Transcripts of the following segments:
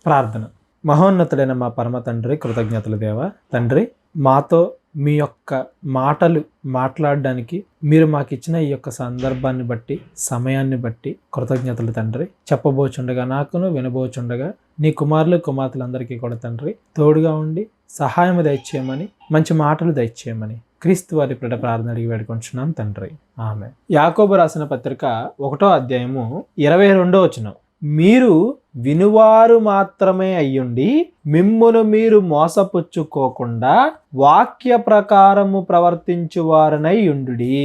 ప్రార్థన. మహోన్నతుడైన మా పరమ తండ్రి, కృతజ్ఞతలు దేవా. తండ్రి, మాతో మీ యొక్క మాటలు మాట్లాడడానికి మీరు మాకు ఇచ్చిన ఈ యొక్క సందర్భాన్ని బట్టి, సమయాన్ని బట్టి కృతజ్ఞతలు తండ్రి. చెప్పబోచుండగా నాకును, వినబోచుండగా నీ కుమారులు కుమార్తెలందరికీ కూడా తండ్రి తోడుగా ఉండి సహాయం దయచేయమని, మంచి మాటలు దయచేయమని క్రీస్తు వారి ప్రేట ప్రార్థన అడిగి వేడుకుంటున్నాం తండ్రి. ఆమె. యాకోబు రాసిన పత్రిక 1వ అధ్యాయము 22వ వచనం. మీరు వినువారు మాత్రమే అయ్యుండి మిమ్మును మీరు మోసపుచ్చుకోకుండా వాక్య ప్రకారము ప్రవర్తించువారనై ఉండుడి.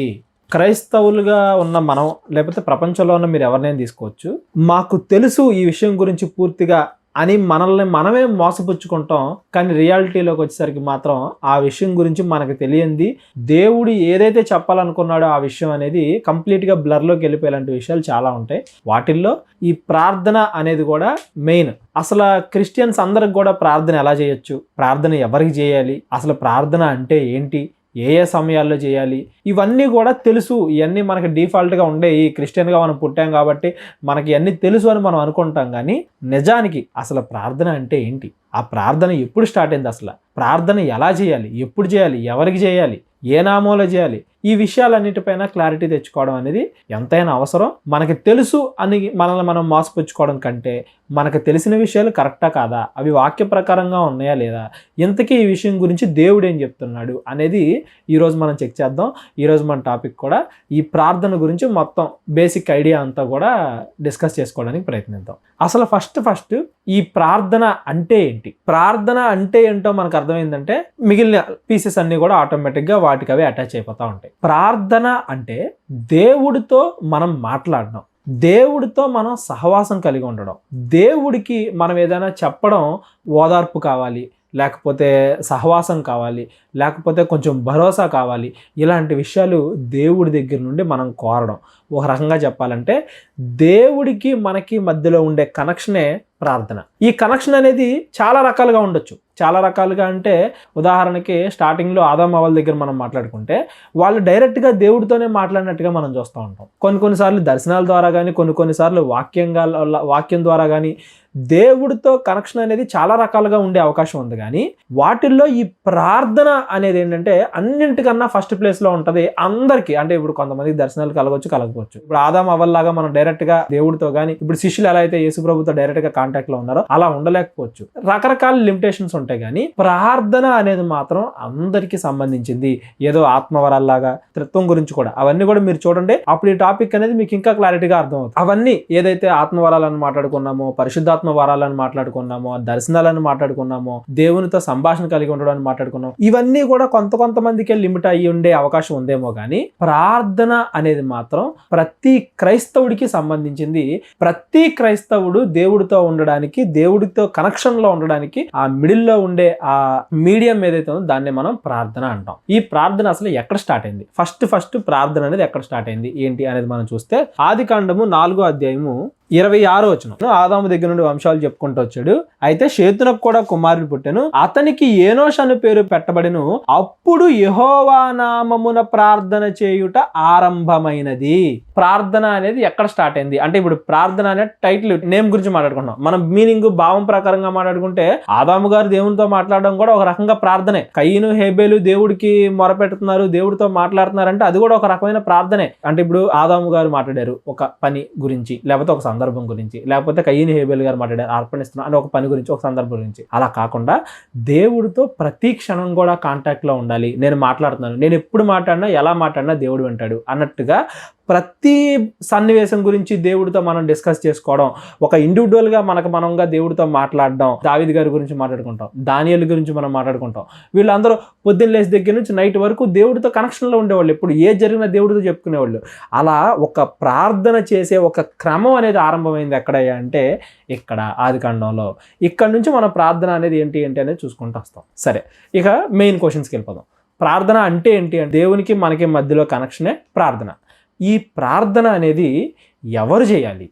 క్రైస్తవులుగా ఉన్న మనం, లేకపోతే ప్రపంచంలో ఉన్న మీరు ఎవరినైనా తీసుకోవచ్చు, మాకు తెలుసు ఈ విషయం గురించి పూర్తిగా అని మనల్ని మనమే మోసపుచ్చుకుంటాం. కానీ రియాలిటీలోకి వచ్చేసరికి మాత్రం ఆ విషయం గురించి మనకు తెలియంది, దేవుడు ఏదైతే చెప్పాలనుకున్నాడో ఆ విషయం అనేది కంప్లీట్గా బ్లర్లోకి వెళ్ళిపోయేలాంటి విషయాలు చాలా ఉంటాయి. వాటిల్లో ఈ ప్రార్థన అనేది కూడా మెయిన్. అసలు క్రిస్టియన్స్ అందరికి కూడా ప్రార్థన ఎలా చేయొచ్చు, ప్రార్థన ఎవరికి చేయాలి, అసలు ప్రార్థన అంటే ఏంటి, ఏ ఏ సమయాల్లో చేయాలి, ఇవన్నీ కూడా తెలుసు. ఇవన్నీ మనకి డిఫాల్ట్గా ఉండే, ఈ క్రిస్టియన్గా మనం పుట్టాం కాబట్టి మనకి ఇవన్నీ తెలుసు అని మనం అనుకుంటాం. కానీ నిజానికి అసలు ప్రార్థన అంటే ఏంటి, ఆ ప్రార్థన ఎప్పుడు స్టార్ట్ అయింది, అసలు ప్రార్థన ఎలా చేయాలి, ఎప్పుడు చేయాలి, ఎవరికి చేయాలి, ఏ నామంలో చేయాలి, ఈ విషయాలన్నిటిపైన క్లారిటీ తెచ్చుకోవడం అనేది ఎంతైనా అవసరం. మనకి తెలుసు అని మనల్ని మనం మోసపుచ్చుకోవడం కంటే మనకు తెలిసిన విషయాలు కరెక్టా కాదా, అవి వాక్య ప్రకారంగా ఉన్నాయా లేదా, ఇంతకీ ఈ విషయం గురించి దేవుడు ఏం చెప్తున్నాడు అనేది ఈరోజు మనం చెక్ చేద్దాం. ఈరోజు మన టాపిక్ కూడా ఈ ప్రార్థన గురించి మొత్తం బేసిక్ ఐడియా అంతా కూడా డిస్కస్ చేసుకోవడానికి ప్రయత్నిద్దాం. అసలు ఫస్ట్ ఈ ప్రార్థన అంటే ఏంటి, ప్రార్థన అంటే ఏంటో మనకు అర్థమైందంటే మిగిలిన పీసెస్ అన్నీ కూడా ఆటోమేటిక్గా వాటికి అవే అటాచ్ అయిపోతూ ఉంటాయి. ప్రార్థన అంటే దేవుడితో మనం మాట్లాడడం, దేవుడితో మనం సహవాసం కలిగి ఉండడం, దేవుడికి మనం ఏదైనా చెప్పడం, ఓదార్పు కావాలి, లేకపోతే సహవాసం కావాలి, లేకపోతే కొంచెం భరోసా కావాలి, ఇలాంటి విషయాలు దేవుడి దగ్గర నుండి మనం కోరడం. ఒక రకంగా చెప్పాలంటే దేవుడికి మనకి మధ్యలో ఉండే కనెక్షనే ప్రార్థన. ఈ కనెక్షన్ అనేది చాలా రకాలుగా ఉండొచ్చు. చాలా రకాలుగా అంటే ఉదాహరణకి స్టార్టింగ్లో ఆదాం అవ్వల దగ్గర మనం మాట్లాడుకుంటే వాళ్ళు డైరెక్ట్గా దేవుడితోనే మాట్లాడినట్టుగా మనం చూస్తూ ఉంటాం. కొన్నిసార్లు దర్శనాల ద్వారా కానీ, కొన్నిసార్లు వాక్యం ద్వారా కానీ దేవుడితో కనెక్షన్ అనేది చాలా రకాలుగా ఉండే అవకాశం ఉంది. కానీ వాటిల్లో ఈ ప్రార్థన అనేది ఏంటంటే అన్నింటికన్నా ఫస్ట్ ప్లేస్లో ఉంటుంది అందరికీ. అంటే ఇప్పుడు కొంతమందికి దర్శనాలు కలగకపోవచ్చు. ఇప్పుడు ఆదాం అవ్వల్లాగా మనం డైరెక్ట్గా దేవుడితో కానీ, ఇప్పుడు శిష్యులు ఎలా అయితే యేసు ప్రభుతో డైరెక్ట్గా కాంటాక్ట్లో ఉన్నారో అలా ఉండలేకపోవచ్చు. రకరకాల లిమిటేషన్స్ ఉంటాయి. కానీ ప్రార్థన అనేది మాత్రం అందరికీ సంబంధించింది. ఏదో ఆత్మవరాల్లాగా, త్రిత్వం గురించి కూడా, అవన్నీ కూడా మీరు చూడండి. అప్పుడు ఈ టాపిక్ అనేది మీకు ఇంకా క్లారిటీగా అర్థమవుతుంది. అవన్నీ ఏదైతే ఆత్మవరాలను మాట్లాడుకున్నామో, పరిశుద్ధాత్మ వరాలను మాట్లాడుకున్నామో, దర్శనాలను మాట్లాడుకున్నామో, దేవునితో సంభాషణ కలిగి ఉండడానికి మాట్లాడుకున్నాం, ఇవన్నీ కూడా కొంతమందికే లిమిట్ అయ్యి ఉండే అవకాశం ఉందేమో. కానీ ప్రార్థన అనేది మాత్రం ప్రతి క్రైస్తవుడికి సంబంధించింది. ప్రతి క్రైస్తవుడు దేవుడితో ఉండడానికి, దేవుడితో కనెక్షన్ లో ఉండడానికి ఆ మిడిల్లో ఉండే ఆ మీడియం ఏదైతే ఉందో దాన్ని మనం ప్రార్థన అంటాం. ఈ ప్రార్థన అసలు ఎక్కడ స్టార్ట్ అయింది, ఫస్ట్ ప్రార్థన అనేది ఎక్కడ స్టార్ట్ అయింది ఏంటి అనేది మనం చూస్తే ఆదికాండము 4వ అధ్యాయము 26వ వచనం. ఆదాము దగ్గర నుండి వంశాలు చెప్పుకుంటూ వచ్చాడు. అయితే షేతునకు కూడా కుమారుడు పుట్టెను, అతనికి ఏనోష్ అను పేరు పెట్టబడెను. అప్పుడు యెహోవా నామమున ప్రార్థన చేయుట ఆరంభమైనది. ప్రార్థన అనేది ఎక్కడ స్టార్ట్ అయింది అంటే, ఇప్పుడు ప్రార్థన అనే టైటిల్ నేమ్ గురించి మాట్లాడుకుంటున్నాం. మనం మీనింగ్ భావం ప్రకారంగా మాట్లాడుకుంటే ఆదాము గారు దేవునితో మాట్లాడడం కూడా ఒక రకంగా ప్రార్థనే. కయీను హేబేలు దేవుడికి మొరపెడుతున్నారు, దేవుడితో మాట్లాడుతున్నారు అంటే అది కూడా ఒక రకమైన ప్రార్థనే. అంటే ఇప్పుడు ఆదాము గారు మాట్లాడారు ఒక పని గురించి, లేకపోతే ఒక సందర్భం గురించి, లేకపోతే కయీను హేబేలు గారు మాట్లాడారు అర్పణిస్తున్నా అని ఒక పని గురించి, ఒక సందర్భం గురించి. అలా కాకుండా దేవుడితో ప్రతి క్షణం కూడా కాంటాక్ట్ లో ఉండాలి. నేను మాట్లాడుతున్నాను, నేను ఎప్పుడు మాట్లాడినా, ఎలా మాట్లాడినా దేవుడు వింటాడు అన్నట్టుగా ప్రతి సన్నివేశం గురించి దేవుడితో మనం డిస్కస్ చేసుకోవడం, ఒక ఇండివిజువల్గా మనంగా దేవుడితో మాట్లాడడం. దావీదు గారి గురించి మాట్లాడుకుంటాం, దానియేలు గురించి మనం మాట్లాడుకుంటాం. వీళ్ళందరూ పొద్దున్న లేచి దగ్గర నుంచి నైట్ వరకు దేవుడితో కనెక్షన్లో ఉండేవాళ్ళు. ఎప్పుడు ఏ జరిగినా దేవుడితో చెప్పుకునేవాళ్ళు. అలా ఒక ప్రార్థన చేసే ఒక క్రమం అనేది ఆరంభమైంది ఎక్కడయ్యా అంటే ఇక్కడ ఆదికాండంలో. ఇక్కడ నుంచి మన ప్రార్థన అనేది ఏంటి అనేది చూసుకుంటూ వస్తాం. సరే, ఇక మెయిన్ క్వశ్చన్స్కి వెళ్ళిపోదాం. ప్రార్థన అంటే ఏంటి అంటే దేవునికి మనకి మధ్యలో కనెక్షనే ప్రార్థన. ఈ ప్రార్థన అనేది ఎవరు చేయాలి?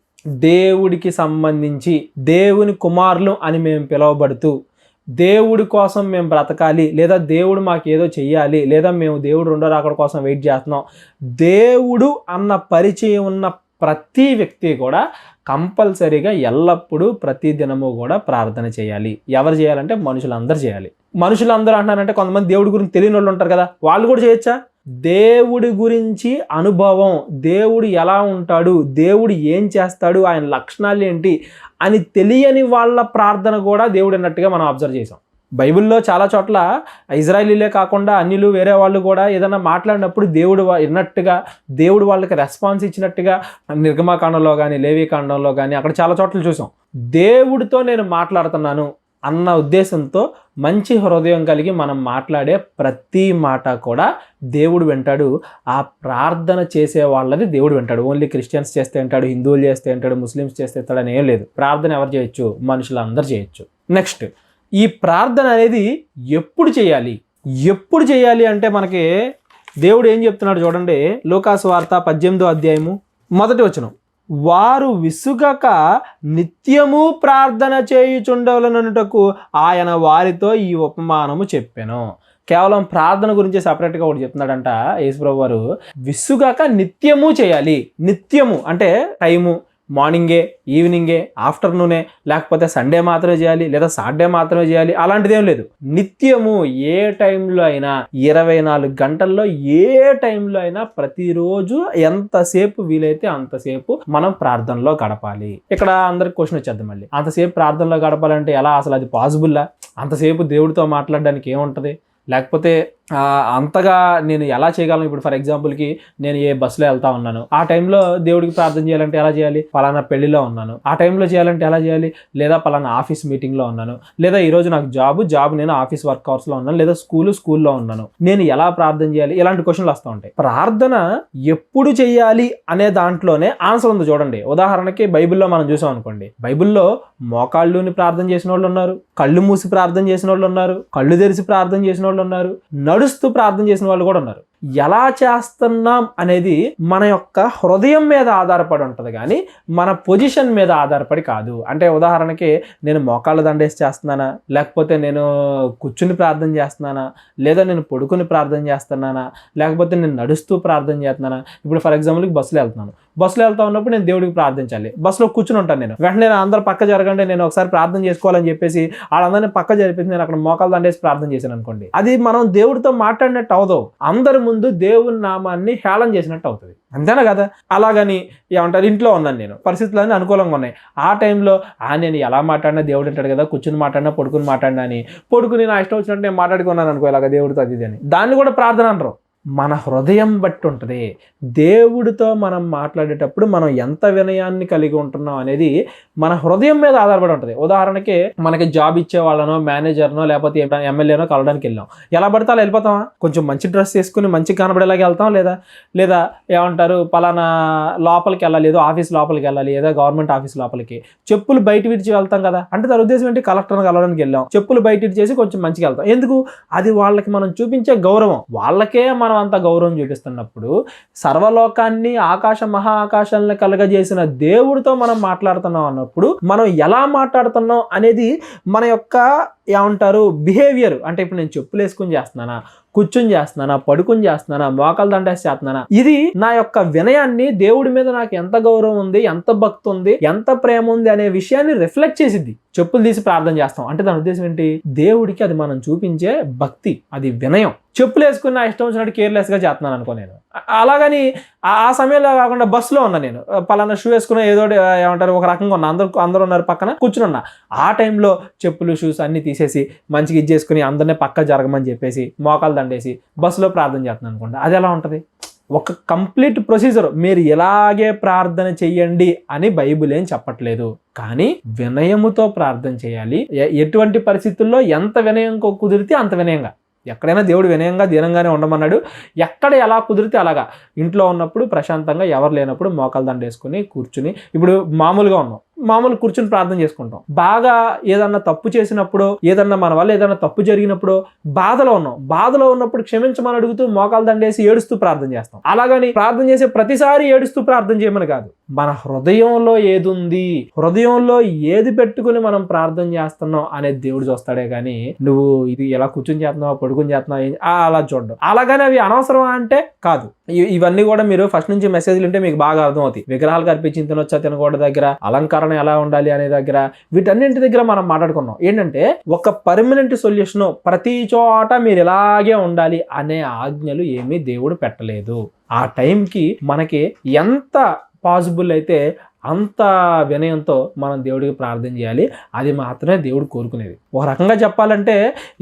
దేవుడికి సంబంధించి దేవుని కుమారులు అని మేము పిలువబడుతూ దేవుడి కోసం మేము బ్రతకాలి, లేదా దేవుడు మాకు ఏదో చెయ్యాలి, లేదా మేము దేవుడు రెండో రాకడ కోసం వెయిట్ చేస్తున్నాం, దేవుడు అన్న పరిచయం ఉన్న ప్రతి వ్యక్తి కూడా కంపల్సరీగా ఎల్లప్పుడూ ప్రతి దినము కూడా ప్రార్థన చేయాలి. ఎవరు చేయాలంటే మనుషులందరూ చేయాలి. మనుషులందరూ అంటున్నారంటే కొంతమంది దేవుడి గురించి తెలియని వాళ్ళు ఉంటారు కదా, వాళ్ళు కూడా చేయొచ్చా? దేవుడి గురించి అనుభవం, దేవుడు ఎలా ఉంటాడు, దేవుడు ఏం చేస్తాడు, ఆయన లక్షణాలు ఏంటి అని తెలియని వాళ్ళ ప్రార్థన కూడా దేవుడు అన్నట్టుగా మనం అబ్జర్వ్ చేసాం. బైబిల్లో చాలా చోట్ల ఇజ్రాయేలీలే కాకుండా అన్యులు వేరే వాళ్ళు కూడా ఏదైనా మాట్లాడినప్పుడు దేవుడు విన్నట్టుగా, దేవుడు వాళ్ళకి రెస్పాన్స్ ఇచ్చినట్టుగా నిర్గమాకాండంలో కానీ లేవీకాండంలో కానీ అక్కడ చాలా చోట్ల చూసాం. దేవుడితో నేను మాట్లాడుతున్నాను అన్న ఉద్దేశంతో మంచి హృదయం కలిగి మనం మాట్లాడే ప్రతి మాట కూడా దేవుడు వింటాడు. ఆ ప్రార్థన చేసే వాళ్ళది దేవుడు వింటాడు. ఓన్లీ క్రిస్టియన్స్ చేస్తే వింటాడు, హిందువులు చేస్తే వింటాడు, ముస్లిమ్స్ చేస్తే వింటాడు అని ఏం లేదు. ప్రార్థన ఎవరు చేయొచ్చు? మనుషులందరూ చేయొచ్చు. నెక్స్ట్, ఈ ప్రార్థన అనేది ఎప్పుడు చేయాలి? ఎప్పుడు చేయాలి అంటే మనకి దేవుడు ఏం చెప్తున్నాడు చూడండి. లూకాసు వార్త 18వ అధ్యాయము 1వ వచనం, వారు విసుగక నిత్యము ప్రార్థన చేయుచుండవలనుటకు ఆయన వారితో ఈ ఉపమానము చెప్పెను. కేవలం ప్రార్థన గురించి సపరేట్గా ఒకటి చెప్తున్నాడంట యేసుప్రభు వారు. విసుగక నిత్యము చేయాలి. నిత్యము అంటే టైము, మార్నింగే, ఈవినింగే, ఆఫ్టర్నూనే, లేకపోతే సండే మాత్రమే చేయాలి, లేదా సాటర్డే మాత్రమే చేయాలి, అలాంటిదేం లేదు. నిత్యము ఏ టైంలో అయినా, 24 గంటల్లో ఏ టైంలో అయినా, ప్రతిరోజు ఎంతసేపు వీలైతే అంతసేపు మనం ప్రార్థనలో గడపాలి. ఇక్కడ అందరికి క్వశ్చన్ వచ్చేద్దాం మళ్ళీ, అంతసేపు ప్రార్థనలో గడపాలంటే ఎలా? అసలు అది పాసిబుల్లా? అంతసేపు దేవుడితో మాట్లాడడానికి ఏముంటుంది? లేకపోతే అంతగా నేను ఎలా చేయగలను? ఇప్పుడు ఫర్ ఎగ్జాంపుల్కి నేను ఏ బస్సులో వెళ్తా ఉన్నాను, ఆ టైంలో దేవుడికి ప్రార్థన చేయాలంటే ఎలా చేయాలి? పలానా పెళ్లిలో ఉన్నాను, ఆ టైంలో చేయాలంటే ఎలా చేయాలి? లేదా పలానా ఆఫీస్ మీటింగ్లో ఉన్నాను, లేదా ఈరోజు నాకు జాబ్ నేను ఆఫీస్ వర్క్ అవర్స్లో ఉన్నాను, లేదా స్కూల్లో ఉన్నాను, నేను ఎలా ప్రార్థన చేయాలి? ఇలాంటి క్వశ్చన్లు వస్తూ ఉంటాయి. ప్రార్థన ఎప్పుడు చేయాలి అనే దాంట్లోనే ఆన్సర్ ఉంది చూడండి. ఉదాహరణకి బైబిల్లో మనం చూసాం అనుకోండి, బైబిల్లో మోకాళ్ళుని ప్రార్థన చేసిన వాళ్ళు ఉన్నారు, కళ్ళు మూసి ప్రార్థన చేసిన వాళ్ళు ఉన్నారు, కళ్ళు తెరిచి ప్రార్థన చేసిన వాళ్ళు ఉన్నారు, నడుస్తూ ప్రార్థన చేసిన వాళ్ళు కూడా ఉన్నారు. ఎలా చేస్తున్నాం అనేది మన యొక్క హృదయం మీద ఆధారపడి ఉంటుంది, కానీ మన పొజిషన్ మీద ఆధారపడి కాదు. అంటే ఉదాహరణకి నేను మోకాళ్ళ దండేసి చేస్తున్నానా, లేకపోతే నేను కూర్చుని ప్రార్థన చేస్తున్నానా, లేదా నేను పడుకుని ప్రార్థన చేస్తున్నానా, లేకపోతే నేను నడుస్తూ ప్రార్థన చేస్తున్నానా. ఇప్పుడు ఫర్ ఎగ్జాంపుల్కి బస్సులో వెళ్తా ఉన్నప్పుడు నేను దేవుడికి ప్రార్థించాలి. బస్సులో కూర్చుని ఉంటాను, నేను వెంటనే అందరూ పక్క జరగండి, నేను ఒకసారి ప్రార్థన చేసుకోవాలని చెప్పేసి వాళ్ళందరినీ పక్క జరిపేసి నేను అక్కడ మోకాళ్ళ దండేసి ప్రార్థన చేశాను అనుకోండి, అది మనం దేవుడితో మాట్లాడినట్టు అవదు, అందరి ముందు దేవుని నామాన్ని హేళన చేసినట్టు అవుతుంది. అంతేనా కదా? అలాగని ఏమంటారు, ఇంట్లో ఉన్నాను నేను, పరిస్థితులన్నీ అనుకూలంగా ఉన్నాయి, ఆ టైంలో నేను ఎలా మాట్లాడినా దేవుడు అంటాడు కదా, కూర్చుని మాట్లాడినా పడుకుని మాట్లాడినా అని పడుకుని నా ఇష్టం వచ్చినట్టు నేను మాట్లాడుకున్నాను అనుకో, ఇలాగ దేవుడితో అది అని, దాన్ని కూడా ప్రార్థన అనరు. మన హృదయం బట్టి ఉంటుంది. దేవుడితో మనం మాట్లాడేటప్పుడు మనం ఎంత వినయాన్ని కలిగి ఉంటున్నాం అనేది మన హృదయం మీద ఆధారపడి ఉంటుంది. ఉదాహరణకి మనకి జాబ్ ఇచ్చే వాళ్ళనో, మేనేజర్నో, లేకపోతే ఎమ్మెల్యేనో కలవడానికి వెళ్ళాం, ఎలా పడితే అలా వెళ్ళిపోతామా? కొంచెం మంచి డ్రెస్ వేసుకుని మంచి కనబడేలాగా వెళ్తాం, లేదా ఏమంటారు పలానా లోపలికి వెళ్ళాలి, ఏదో ఆఫీస్ లోపలికి వెళ్ళాలి, ఏదో గవర్నమెంట్ ఆఫీస్ లోపలికి చెప్పులు బయట విడిచి వెళ్తాం కదా. అంటే దాని ఉద్దేశం ఏంటి? కలెక్టర్ని కలవడానికి వెళ్ళాం, చెప్పులు బయట చేసి కొంచెం మంచిగా వెళ్తాం. ఎందుకు? అది వాళ్ళకి మనం చూపించే గౌరవం. వాళ్ళకే మనం అంత గౌరవం చూపిస్తున్నప్పుడు సర్వలోకాన్ని, ఆకాశ మహా ఆకాశాలను కలగజేసిన దేవుడితో మనం మాట్లాడుతున్నాం అన్నప్పుడు మనం ఎలా మాట్లాడుతున్నాం అనేది మన యొక్క ఏమంటారు బిహేవియర్. అంటే ఇప్పుడు నేను చెప్పులు వేసుకుని చేస్తున్నానా, కూర్చుని చేస్తున్నానా, పడుకుని చేస్తున్నానా, మోకాలు దండేసి చేస్తున్నానా, ఇది నా యొక్క వినయాన్ని, దేవుడి మీద నాకు ఎంత గౌరవం ఉంది, ఎంత భక్తి ఉంది, ఎంత ప్రేమ ఉంది అనే విషయాన్ని రిఫ్లెక్ట్ చేసిద్ది. చెప్పులు తీసి ప్రార్థన చేస్తాం అంటే దాని ఉద్దేశం ఏంటి? దేవుడికి అది మనం చూపించే భక్తి, అది వినయం. చెప్పులు వేసుకుని నా ఇష్టం వచ్చినట్టు కేర్లెస్గా చేస్తున్నాను అనుకో నేను. అలాగని ఆ సమయంలో కాకుండా బస్సులో ఉన్నా, నేను పలానా షూ వేసుకున్నా, ఏదో ఏమంటారు ఒక రకంగా ఉన్నా, అందరూ ఉన్నారు పక్కన కూర్చుని ఉన్నా, ఆ టైంలో చెప్పులు షూస్ అన్ని తీసేసి మంచిగా ఇచ్చేసుకుని అందరినీ పక్క జరగమని చెప్పేసి మోకాలు దండేసి బస్సులో ప్రార్థన చేస్తున్నాను అనుకోండి, అది ఎలా ఉంటుంది? ఒక కంప్లీట్ ప్రొసీజర్. మీరు ఇలాగే ప్రార్థన చెయ్యండి అని బైబిల్ ఏం చెప్పట్లేదు, కానీ వినయముతో ప్రార్థన చేయాలి. ఎటువంటి పరిస్థితుల్లో ఎంత వినయం కుదిరితే అంత వినయంగా. ఎక్కడైనా దేవుడు వినయంగా దీనంగానే ఉండమన్నాడు. ఎక్కడ ఎలా కుదిరితే అలాగా. ఇంట్లో ఉన్నప్పుడు ప్రశాంతంగా, ఎవరు లేనప్పుడు మోకాలు దండేసుకుని కూర్చుని, ఇప్పుడు మామూలుగా ఉన్నాం, మామూలు కూర్చుని ప్రార్థన చేసుకుంటాం. బాగా ఏదన్నా తప్పు చేసినప్పుడు, ఏదన్నా మన వల్ల ఏదన్నా తప్పు జరిగినప్పుడు బాధలో ఉన్నప్పుడు క్షమించమని అడుగుతూ మోకాలు దండేసి ఏడుస్తూ ప్రార్థన చేస్తాం. అలాగని ప్రార్థన చేసే ప్రతిసారి ఏడుస్తూ ప్రార్థన చేయమని కాదు. మన హృదయంలో ఏది ఉంది, హృదయంలో ఏది పెట్టుకుని మనం ప్రార్థన చేస్తున్నాం అనేది దేవుడు చూస్తాడే కానీ నువ్వు ఇది ఎలా కూర్చుని చేస్తున్నావు, పడుకుని చేస్తున్నావు అలా చూడడం. అలాగని అవి అనవసరమా అంటే కాదు. ఇవన్నీ కూడా మీరు ఫస్ట్ నుంచి మెసేజ్లు ఉంటే మీకు బాగా అర్థమవుతాయి. విగ్రహాలు కనిపించి తినొచ్చా తినకూడదు దగ్గర, అలంకరణ ఎలా ఉండాలి అనే దగ్గర, వీటన్నింటి దగ్గర మనం మాట్లాడుకున్నాం. ఏంటంటే ఒక పర్మనెంట్ సొల్యూషన్ ప్రతి చోట మీరు ఇలాగే ఉండాలి అనే ఆజ్ఞలు ఏమీ దేవుడు పెట్టలేదు. ఆ టైంకి మనకి ఎంత పాసిబుల్ అయితే అంత వినయంతో మనం దేవుడికి ప్రార్థన చేయాలి. అది మాత్రమే దేవుడు కోరుకునేది. ఒక రకంగా చెప్పాలంటే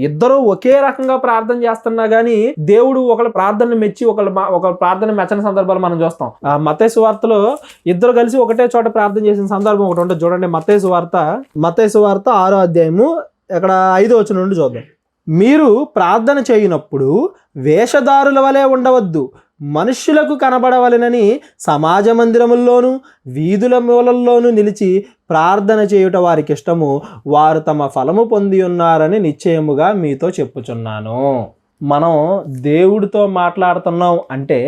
ఇద్దరు ఒకే రకంగా ప్రార్థన చేస్తున్నా కానీ దేవుడు ఒకళ్ళ ప్రార్థనను మెచ్చి ఒక ప్రార్థన మెచ్చని సందర్భాలు మనం చూస్తాం. మత్తయి సువార్తలో ఇద్దరు కలిసి ఒకటే చోట ప్రార్థన చేసిన సందర్భం ఒకటి ఉంటుంది చూడండి. మత్తయి సువార్త 6వ అధ్యాయము ఇక్కడ 5వ వచనం నుండి చూద్దాం. మీరు ప్రార్థన చేయనప్పుడు వేషధారుల వలె ఉండవద్దు, మనుష్యులకు కనబడవలెనని సమాజ మందిరముల్లోనూ వీధుల మూలల్లోనూ నిలిచి ప్రార్థన చేయుట వారికి ఇష్టము, వారు తమ ఫలము పొంది ఉన్నారని నిశ్చయముగా మీతో చెప్పుచున్నాను. మనం దేవుడితో మాట్లాడుతున్నాం అంటే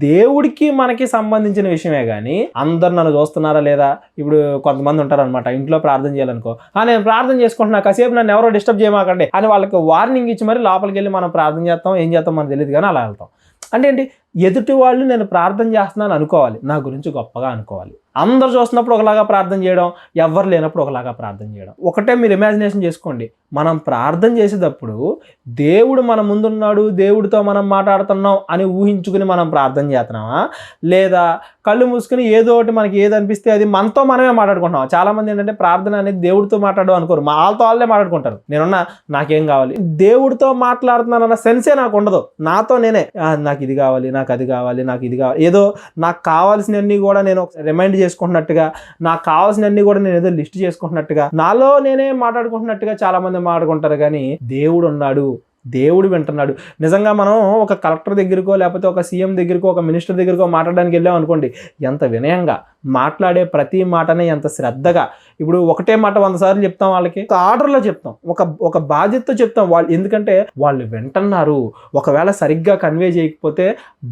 దేవుడికి మనకి సంబంధించిన విషయమే కానీ అందరు నన్ను చూస్తున్నారా లేదా. ఇప్పుడు కొంతమంది ఉంటారనమాట, ఇంట్లో ప్రార్థన చేయాలనుకో, నేను ప్రార్థన చేసుకుంటున్నా కాసేపు నన్ను ఎవరో డిస్టర్బ్ చేయమాకండి అని వాళ్ళకి వార్నింగ్ ఇచ్చి మరి లోపలికి వెళ్ళి మనం ప్రార్థన చేస్తాం. ఏం చేస్తాం మనకు తెలియదు కానీ అలా వెళ్తాం. అంటే ఏంటి, ఎదుటి వాళ్ళు నేను ప్రార్థన చేస్తున్నాను అనుకోవాలి, నా గురించి గొప్పగా అనుకోవాలి. అందరు చూస్తున్నప్పుడు ఒకలాగా ప్రార్థన చేయడం, ఎవరు లేనప్పుడు ఒకలాగా ప్రార్థన చేయడం. ఒకటే మీరు ఇమాజినేషన్ చేసుకోండి, మనం ప్రార్థన చేసేటప్పుడు దేవుడు మన ముందున్నాడు, దేవుడితో మనం మాట్లాడుతున్నాం అని ఊహించుకుని మనం ప్రార్థన చేస్తున్నామా, లేదా కళ్ళు మూసుకుని ఏదో ఒకటి మనకి ఏది అనిపిస్తే అది మనతో మనమే మాట్లాడుకుంటున్నాం. చాలా మంది ఏంటంటే ప్రార్థన అనేది దేవుడితో మాట్లాడడం అనుకోరు, వాళ్ళతో వాళ్ళే మాట్లాడుకుంటారు. నేనున్నా నాకేం కావాలి, దేవుడితో మాట్లాడుతున్నానన్న సెన్సే నాకు ఉండదు. నాతో నేనే నాకు ఇది కావాలి, నాకు అది కావాలి, నాకు ఇది కావాలి, ఏదో నాకు కావాల్సినవన్నీ కూడా నేను రిమైండ్ చేసుకుంటున్నట్టుగా, నాకు కావాల్సినవన్నీ కూడా నేను ఏదో లిస్ట్ చేసుకుంటున్నట్టుగా, నాలో నేనే మాట్లాడుకుంటున్నట్టుగా చాలా మంది మాట్లాడుకుంటారు. కానీ దేవుడు ఉన్నాడు, దేవుడు వింటున్నాడు. నిజంగా మనం ఒక కలెక్టర్ దగ్గరకో లేకపోతే ఒక సీఎం దగ్గరకో ఒక మినిస్టర్ దగ్గరకో మాట్లాడడానికి వెళ్ళాం అనుకోండి, ఎంత వినయంగా మాట్లాడే ప్రతి మాటనే ఎంత శ్రద్ధగా, ఇప్పుడు ఒకటే మాట 100 సార్లు చెప్తాం, వాళ్ళకి ఒక ఆర్డర్లో చెప్తాం, ఒక బాధ్యతతో చెప్తాం. వాళ్ళు ఎందుకంటే వాళ్ళు వింటున్నారు. ఒకవేళ సరిగ్గా కన్వే చేయకపోతే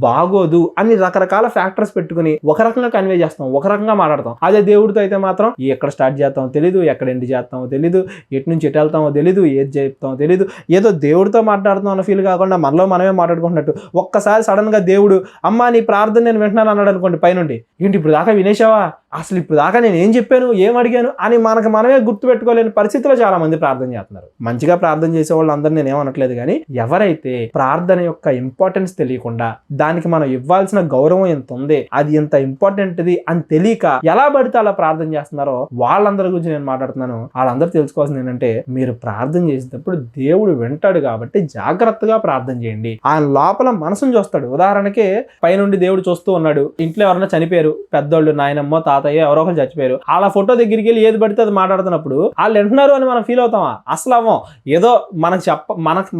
బాగోదు అని రకరకాల ఫ్యాక్టర్స్ పెట్టుకుని ఒక రకంగా కన్వే చేస్తాం, ఒక రకంగా మాట్లాడతాం. అదే దేవుడితో అయితే మాత్రం ఎక్కడ స్టార్ట్ చేస్తామో తెలీదు, ఎక్కడ ఎండ్ చేస్తామో తెలీదు, ఎటు నుంచి ఎటు వెళ్తామో తెలీదు, ఏది చెప్తామో తెలీదు. ఏదో దేవుడితో మాట్లాడుతాం అన్న ఫీల్ కాకుండా మనలో మనమే మాట్లాడుకుంటున్నట్టు. ఒక్కసారి సడన్ గా దేవుడు అమ్మా నీ ప్రార్థన నేను వింటున్నాను అన్నాడు అనుకోండి పైనుండి, ఏంటి ఇప్పుడు దాకా వినేశావా, అసలు ఇప్పుడు దాకా నేను ఏం చెప్పాను, ఏం అడిగాను అని మనమే గుర్తుపెట్టుకోలేని పరిస్థితిలో చాలా మంది ప్రార్థన చేస్తున్నారు. మంచిగా ప్రార్థన చేసే వాళ్ళు అందరూ నేను ఏమనట్లేదు, కానీ ఎవరైతే ప్రార్థన యొక్క ఇంపార్టెన్స్ తెలియకుండా, దానికి మనం ఇవ్వాల్సిన గౌరవం ఎంత ఉంది, అది ఎంత ఇంపార్టెంట్ది అని తెలియక ఎలా పడితే అలా ప్రార్థన చేస్తున్నారో వాళ్ళందరి గురించి నేను మాట్లాడుతున్నాను. వాళ్ళందరూ తెలుసుకోవాల్సింది ఏంటంటే, మీరు ప్రార్థన చేసేటప్పుడు దేవుడు వింటాడు కాబట్టి జాగ్రత్తగా ప్రార్థన చేయండి. ఆయన లోపల మనసును చూస్తాడు. ఉదాహరణకి పైనుండి దేవుడు చూస్తూ ఉన్నాడు, ఇంట్లో ఎవరైనా చనిపోయారు, పెద్దోళ్ళు, నాయనమ్మో తాతయ్య ఎవరో ఒకరు చచ్చిపోయారు, వాళ్ళ ఫోటో దగ్గరికి వెళ్ళి ఏది పడితే అది మాట్లాడుతున్నప్పుడు వాళ్ళు వింటున్నారు అని మనం ఫీల్ అవుతామా? అసలు అవ్వం. ఏదో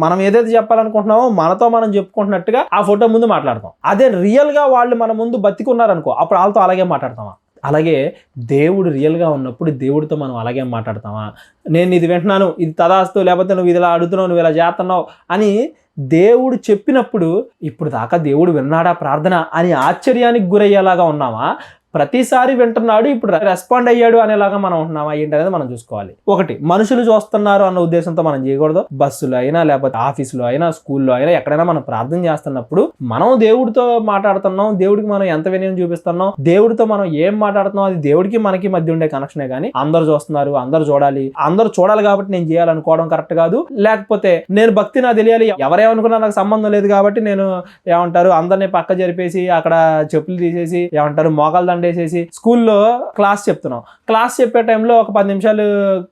మనం ఏదైతే చెప్పాలనుకుంటున్నామో మనతో మనం చెప్పుకుంటున్నట్టుగా ఆ ఫోటో ముందు మాట్లాడతాం. అదే రియల్ గా వాళ్ళు మన ముందు బతికున్నారనుకో, అప్పుడు వాళ్ళతో అలాగే మాట్లాడతామా? అలాగే దేవుడు రియల్గా ఉన్నప్పుడు దేవుడితో మనం అలాగే మాట్లాడతామా? నేను ఇది వింటున్నాను, ఇది తదాస్తు, లేకపోతే నువ్వు ఇది ఇలా అడుగుతున్నావు, నువ్వు ఇలా చేస్తున్నావు అని దేవుడు చెప్పినప్పుడు ఇప్పుడు దాకా దేవుడు విన్నాడా ప్రార్థన అని ఆశ్చర్యానికి గురయ్యేలాగా ఉన్నామా? ప్రతిసారి వింటున్నాడు ఇప్పుడు రెస్పాండ్ అయ్యాడు అనేలాగా మనం ఉంటున్నామా ఏంటనేది మనం చూసుకోవాలి. ఒకటి, మనుషులు చూస్తున్నారు అన్న ఉద్దేశంతో మనం చేయకూడదు. బస్సులో అయినా లేకపోతే ఆఫీసులో అయినా స్కూల్లో అయినా ఎక్కడైనా మనం ప్రార్థన చేస్తున్నప్పుడు మనం దేవుడితో మాట్లాడుతున్నాం, దేవుడికి మనం ఎంత వినయం చూపిస్తున్నాం, దేవుడితో మనం ఏం మాట్లాడుతున్నాం అది దేవుడికి మనకి మధ్య ఉండే కనెక్షనే. కానీ అందరు చూస్తున్నారు, అందరు చూడాలి కాబట్టి నేను చేయాలనుకోవడం కరెక్ట్ కాదు. లేకపోతే నేను భక్తి నాకు తెలియాలి, ఎవరేమనుకున్నా నాకు సంబంధం లేదు కాబట్టి నేను ఏమంటారు అందరినీ పక్క జరిపేసి అక్కడ చెప్పులు తీసేసి ఏమంటారు మోకాలు దండ వేసేసి స్కూల్లో క్లాస్ చెప్తున్నాం. క్లాస్ చెప్పే టైంలో ఒక 10 నిమిషాలు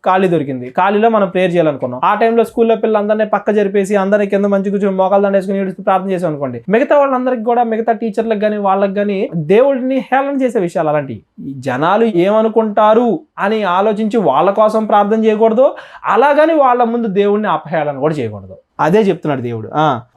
ఖాళీ దొరికింది, ఖాళీలో మనం ప్రేయర్ చేయాలనుకున్నాం. ఆ టైంలో స్కూల్లో పిల్లలందరినీ పక్క జరిపేసి అందరినీ కింద మంచి కూర్చొని మోకాలు దండ వేసుకుని ప్రార్థన చేసాం అనుకోండి, మిగతా వాళ్ళందరికీ కూడా, మిగతా టీచర్లకు కానీ వాళ్ళకి కానీ దేవుడిని హేళన చేసే విషయాలు అలాంటివి. జనాలు ఏమనుకుంటారు అని ఆలోచించి వాళ్ళ కోసం ప్రార్థన చేయకూడదు, అలాగని వాళ్ళ ముందు దేవుడిని అపహేళన కూడా చేయకూడదు. అదే చెప్తున్నాడు దేవుడు.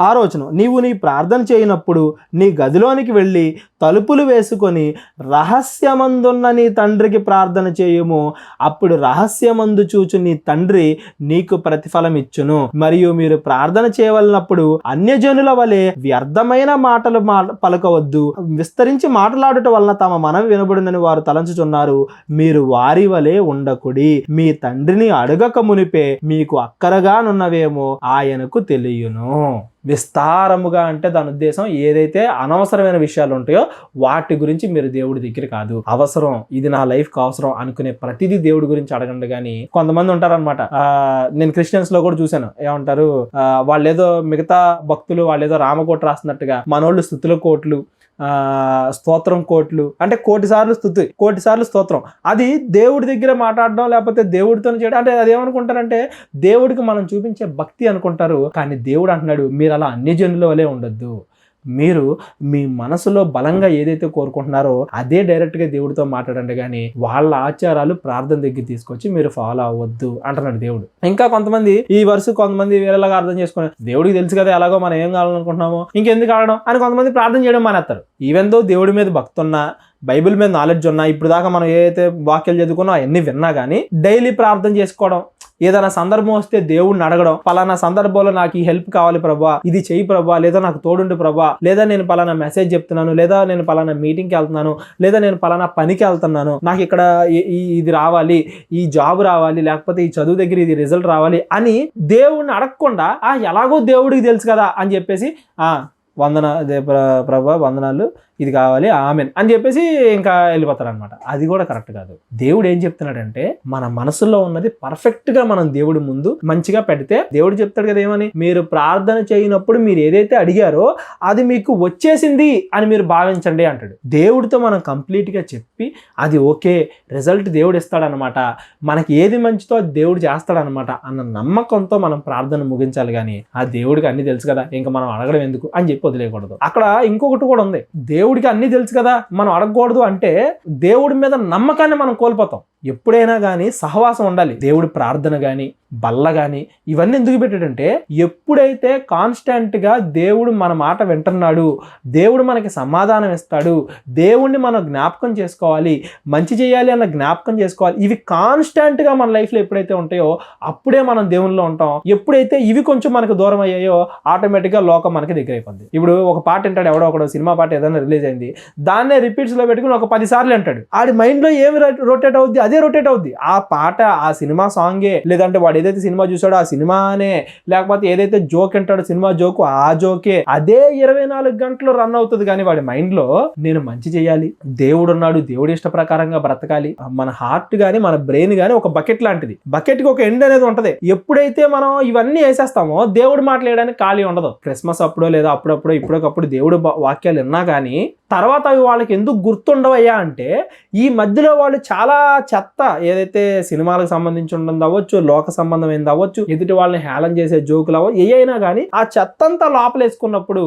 6వ వచనం, నీవు నీ ప్రార్థన చేయనప్పుడు నీ గదిలోనికి వెళ్ళి తలుపులు వేసుకొని రహస్యమందున్న నీ తండ్రికి ప్రార్థన చేయుము, అప్పుడు రహస్యమందు చూచు నీ తండ్రి నీకు ప్రతిఫలం ఇచ్చును. మరియు మీరు ప్రార్థన చేయవలనప్పుడు అన్యజనుల వలె వ్యర్థమైన మాటలు పలకవద్దు, విస్తరించి మాట్లాడుట వలన తమ మనవి వినబడునని వారు తలంచుచున్నారు. మీరు వారి వలె ఉండకుడి, మీ తండ్రిని అడగక మునిపే మీకు అక్కరగానున్నవేమో ఆయన ఆయనకు తెలియను. విస్తారముగా అంటే దాని ఉద్దేశం ఏదైతే అనవసరమైన విషయాలు ఉంటాయో వాటి గురించి మీరు దేవుడి దగ్గర కాదు, అవసరం, ఇది నా లైఫ్కి అవసరం అనుకునే ప్రతిదీ దేవుడి గురించి అడగండి. కానీ కొంతమంది ఉంటారనమాట, నేను క్రిస్టియన్స్ లో కూడా చూశాను, ఏమంటారు, వాళ్ళు ఏదో మిగతా భక్తులు వాళ్ళు ఏదో రామకోట రాస్తున్నట్టుగా మనోళ్ళు స్తుతుల కోట్లు, స్తోత్రం కోట్లు, అంటే 1,000 సార్లు స్తుతి, 1,000 సార్లు స్తోత్రం. అది దేవుడి దగ్గర మాట్లాడడం లేకపోతే దేవుడితో చేయడం, అంటే అది ఏమనుకుంటారంటే దేవుడికి మనం చూపించే భక్తి అనుకుంటారు. కానీ దేవుడు అంటున్నాడు, మీరు అలా అన్ని జనుల వలె ఉండొద్దు, మీరు మీ మనసులో బలంగా ఏదైతే కోరుకుంటున్నారో అదే డైరెక్ట్ గా దేవుడితో మాట్లాడండి, కానీ వాళ్ళ ఆచారాలు ప్రార్థన దగ్గర తీసుకొచ్చి మీరు ఫాలో అవ్వద్దు అంటున్నాడు దేవుడు. ఇంకా కొంతమంది ఈ వరుస కొంతమంది వేరేలాగా అర్థం చేసుకుని, దేవుడికి తెలుసు కదా ఎలాగో మనం ఏం కావాలనుకుంటున్నామో ఇంకెందుకు ఆడడం అని కొంతమంది ప్రార్థన చేయడం మానేస్తారు. ఈవెన్ దో దేవుడి మీద భక్తి ఉన్నా, బైబిల్ మీద నాలెడ్జ్ ఉన్నా, ఇప్పుడు దాకా మనం ఏదైతే వాక్యాలు చదువుకున్నా అవన్నీ విన్నా కానీ డైలీ ప్రార్థన చేసుకోవడం, ఏదైనా సందర్భం వస్తే దేవుడిని అడగడం, పలానా సందర్భంలో నాకు ఈ హెల్ప్ కావాలి ప్రభా, ఇది చెయ్యి ప్రభా, లేదా నాకు తోడుండు ప్రభా, లేదా నేను పలానా మెసేజ్ చెప్తున్నాను, లేదా నేను పలానా మీటింగ్కి వెళ్తున్నాను, లేదా నేను పలానా పనికి వెళ్తున్నాను, నాకు ఇక్కడ ఇది రావాలి, ఈ జాబ్ రావాలి, లేకపోతే ఈ చదువు దగ్గర ఇది రిజల్ట్ రావాలి అని దేవుడిని అడగకుండా ఎలాగో దేవుడికి తెలుసు కదా అని చెప్పేసి ప్రభా వందనాలు, ఇది కావాలి, ఆమెన్ అని చెప్పేసి ఇంకా వెళ్ళిపోతారు అనమాట. అది కూడా కరెక్ట్ కాదు. దేవుడు ఏం చెప్తున్నాడంటే మన మనసులో ఉన్నది పర్ఫెక్ట్ గా మనం దేవుడి ముందు మంచిగా పెడితే దేవుడు చెప్తాడు కదా, ఏమని, మీరు ప్రార్థన చేయనప్పుడు మీరు ఏదైతే అడిగారో అది మీకు వచ్చేసింది అని మీరు భావించండి అంటాడు. దేవుడితో మనం కంప్లీట్ గా చెప్పి అది ఓకే, రిజల్ట్ దేవుడు ఇస్తాడనమాట, మనకి ఏది మంచితో అది దేవుడు చేస్తాడనమాట అన్న నమ్మకంతో మనం ప్రార్థన ముగించాలి. కానీ ఆ దేవుడికి అన్ని తెలుసు కదా, ఇంకా మనం అడగడం ఎందుకు అని చెప్పి వదిలేయకూడదు. అక్కడ ఇంకొకటి కూడా ఉంది, దేవుడికి అన్ని తెలుసు కదా మనం అడగకూడదు అంటే దేవుడి మీద నమ్మకాన్ని మనం కోల్పోతాం. ఎప్పుడైనా కానీ సహవాసం ఉండాలి. దేవుడి ప్రార్థన కానీ బల్ల కానీ ఇవన్నీ ఎందుకు పెట్టాడంటే ఎప్పుడైతే కాన్స్టెంట్ గా దేవుడు మన మాట వింటున్నాడు, దేవుడు మనకి సమాధానం ఇస్తాడు, దేవుడిని మనం జ్ఞాపకం చేసుకోవాలి, మంచి చేయాలి అన్న జ్ఞాపకం చేసుకోవాలి, ఇవి కాన్స్టెంట్ గా మన లైఫ్ లో ఎప్పుడైతే ఉంటాయో అప్పుడే మనం దేవునిలో ఉంటాం. ఎప్పుడైతే ఇవి కొంచెం మనకు దూరం అయ్యాయో ఆటోమేటిక్ గా లోకం మనకి దగ్గర అయిపోద్ది. ఇప్పుడు ఒక పాట వింటాడు, ఎవడో ఒకడో సినిమా పాట ఏదైనా రిలీజ్ అయింది, దాన్నే రిపీట్స్ లో పెట్టుకుని ఒక 10 సార్లు అంటాడు. ఆడి మైండ్ లో ఏమి రొటేట్ అవుద్ది, అదే రొటేట్ అవుద్ది. ఆ పాట, ఆ సినిమా సాంగే, లేదంటే వాడు ఏదైతే సినిమా చూసాడో ఆ సినిమానే, లేకపోతే ఏదైతే జోక్ అంటాడో సినిమా జోకు ఆ జోకే, అదే 24 గంటలు రన్ అవుతుంది. కానీ వాడి మైండ్ లో నేను మంచి చేయాలి, దేవుడు ఉన్నాడు, దేవుడి ఇష్ట ప్రకారంగా బ్రతకాలి. మన హార్ట్ గాని మన బ్రెయిన్ గాని ఒక బకెట్ లాంటిది, బకెట్ కి ఒక ఎండ్ అనేది ఉంటది. ఎప్పుడైతే మనం ఇవన్నీ వేసేస్తామో దేవుడు మాట్లాడడానికి ఖాళీ ఉండదు. క్రిస్మస్ అప్పుడో లేదా అప్పుడప్పుడు ఇప్పటికప్పుడు దేవుడు వాక్యాలు విన్నా కానీ తర్వాత అవి వాళ్ళకి ఎందుకు గుర్తుండవయ్యా అంటే ఈ మధ్యలో వాళ్ళు చాలా చెత్త, ఏదైతే సినిమాలకు సంబంధించి ఉండదు అవ్వచ్చు, లోక సంబంధమైనది అవ్వచ్చు, ఎదుటి వాళ్ళని హేళన చేసే జోకులు అవ్వచ్చు, ఏ అయినా కానీ ఆ చెత్త అంతా లోపలేసుకున్నప్పుడు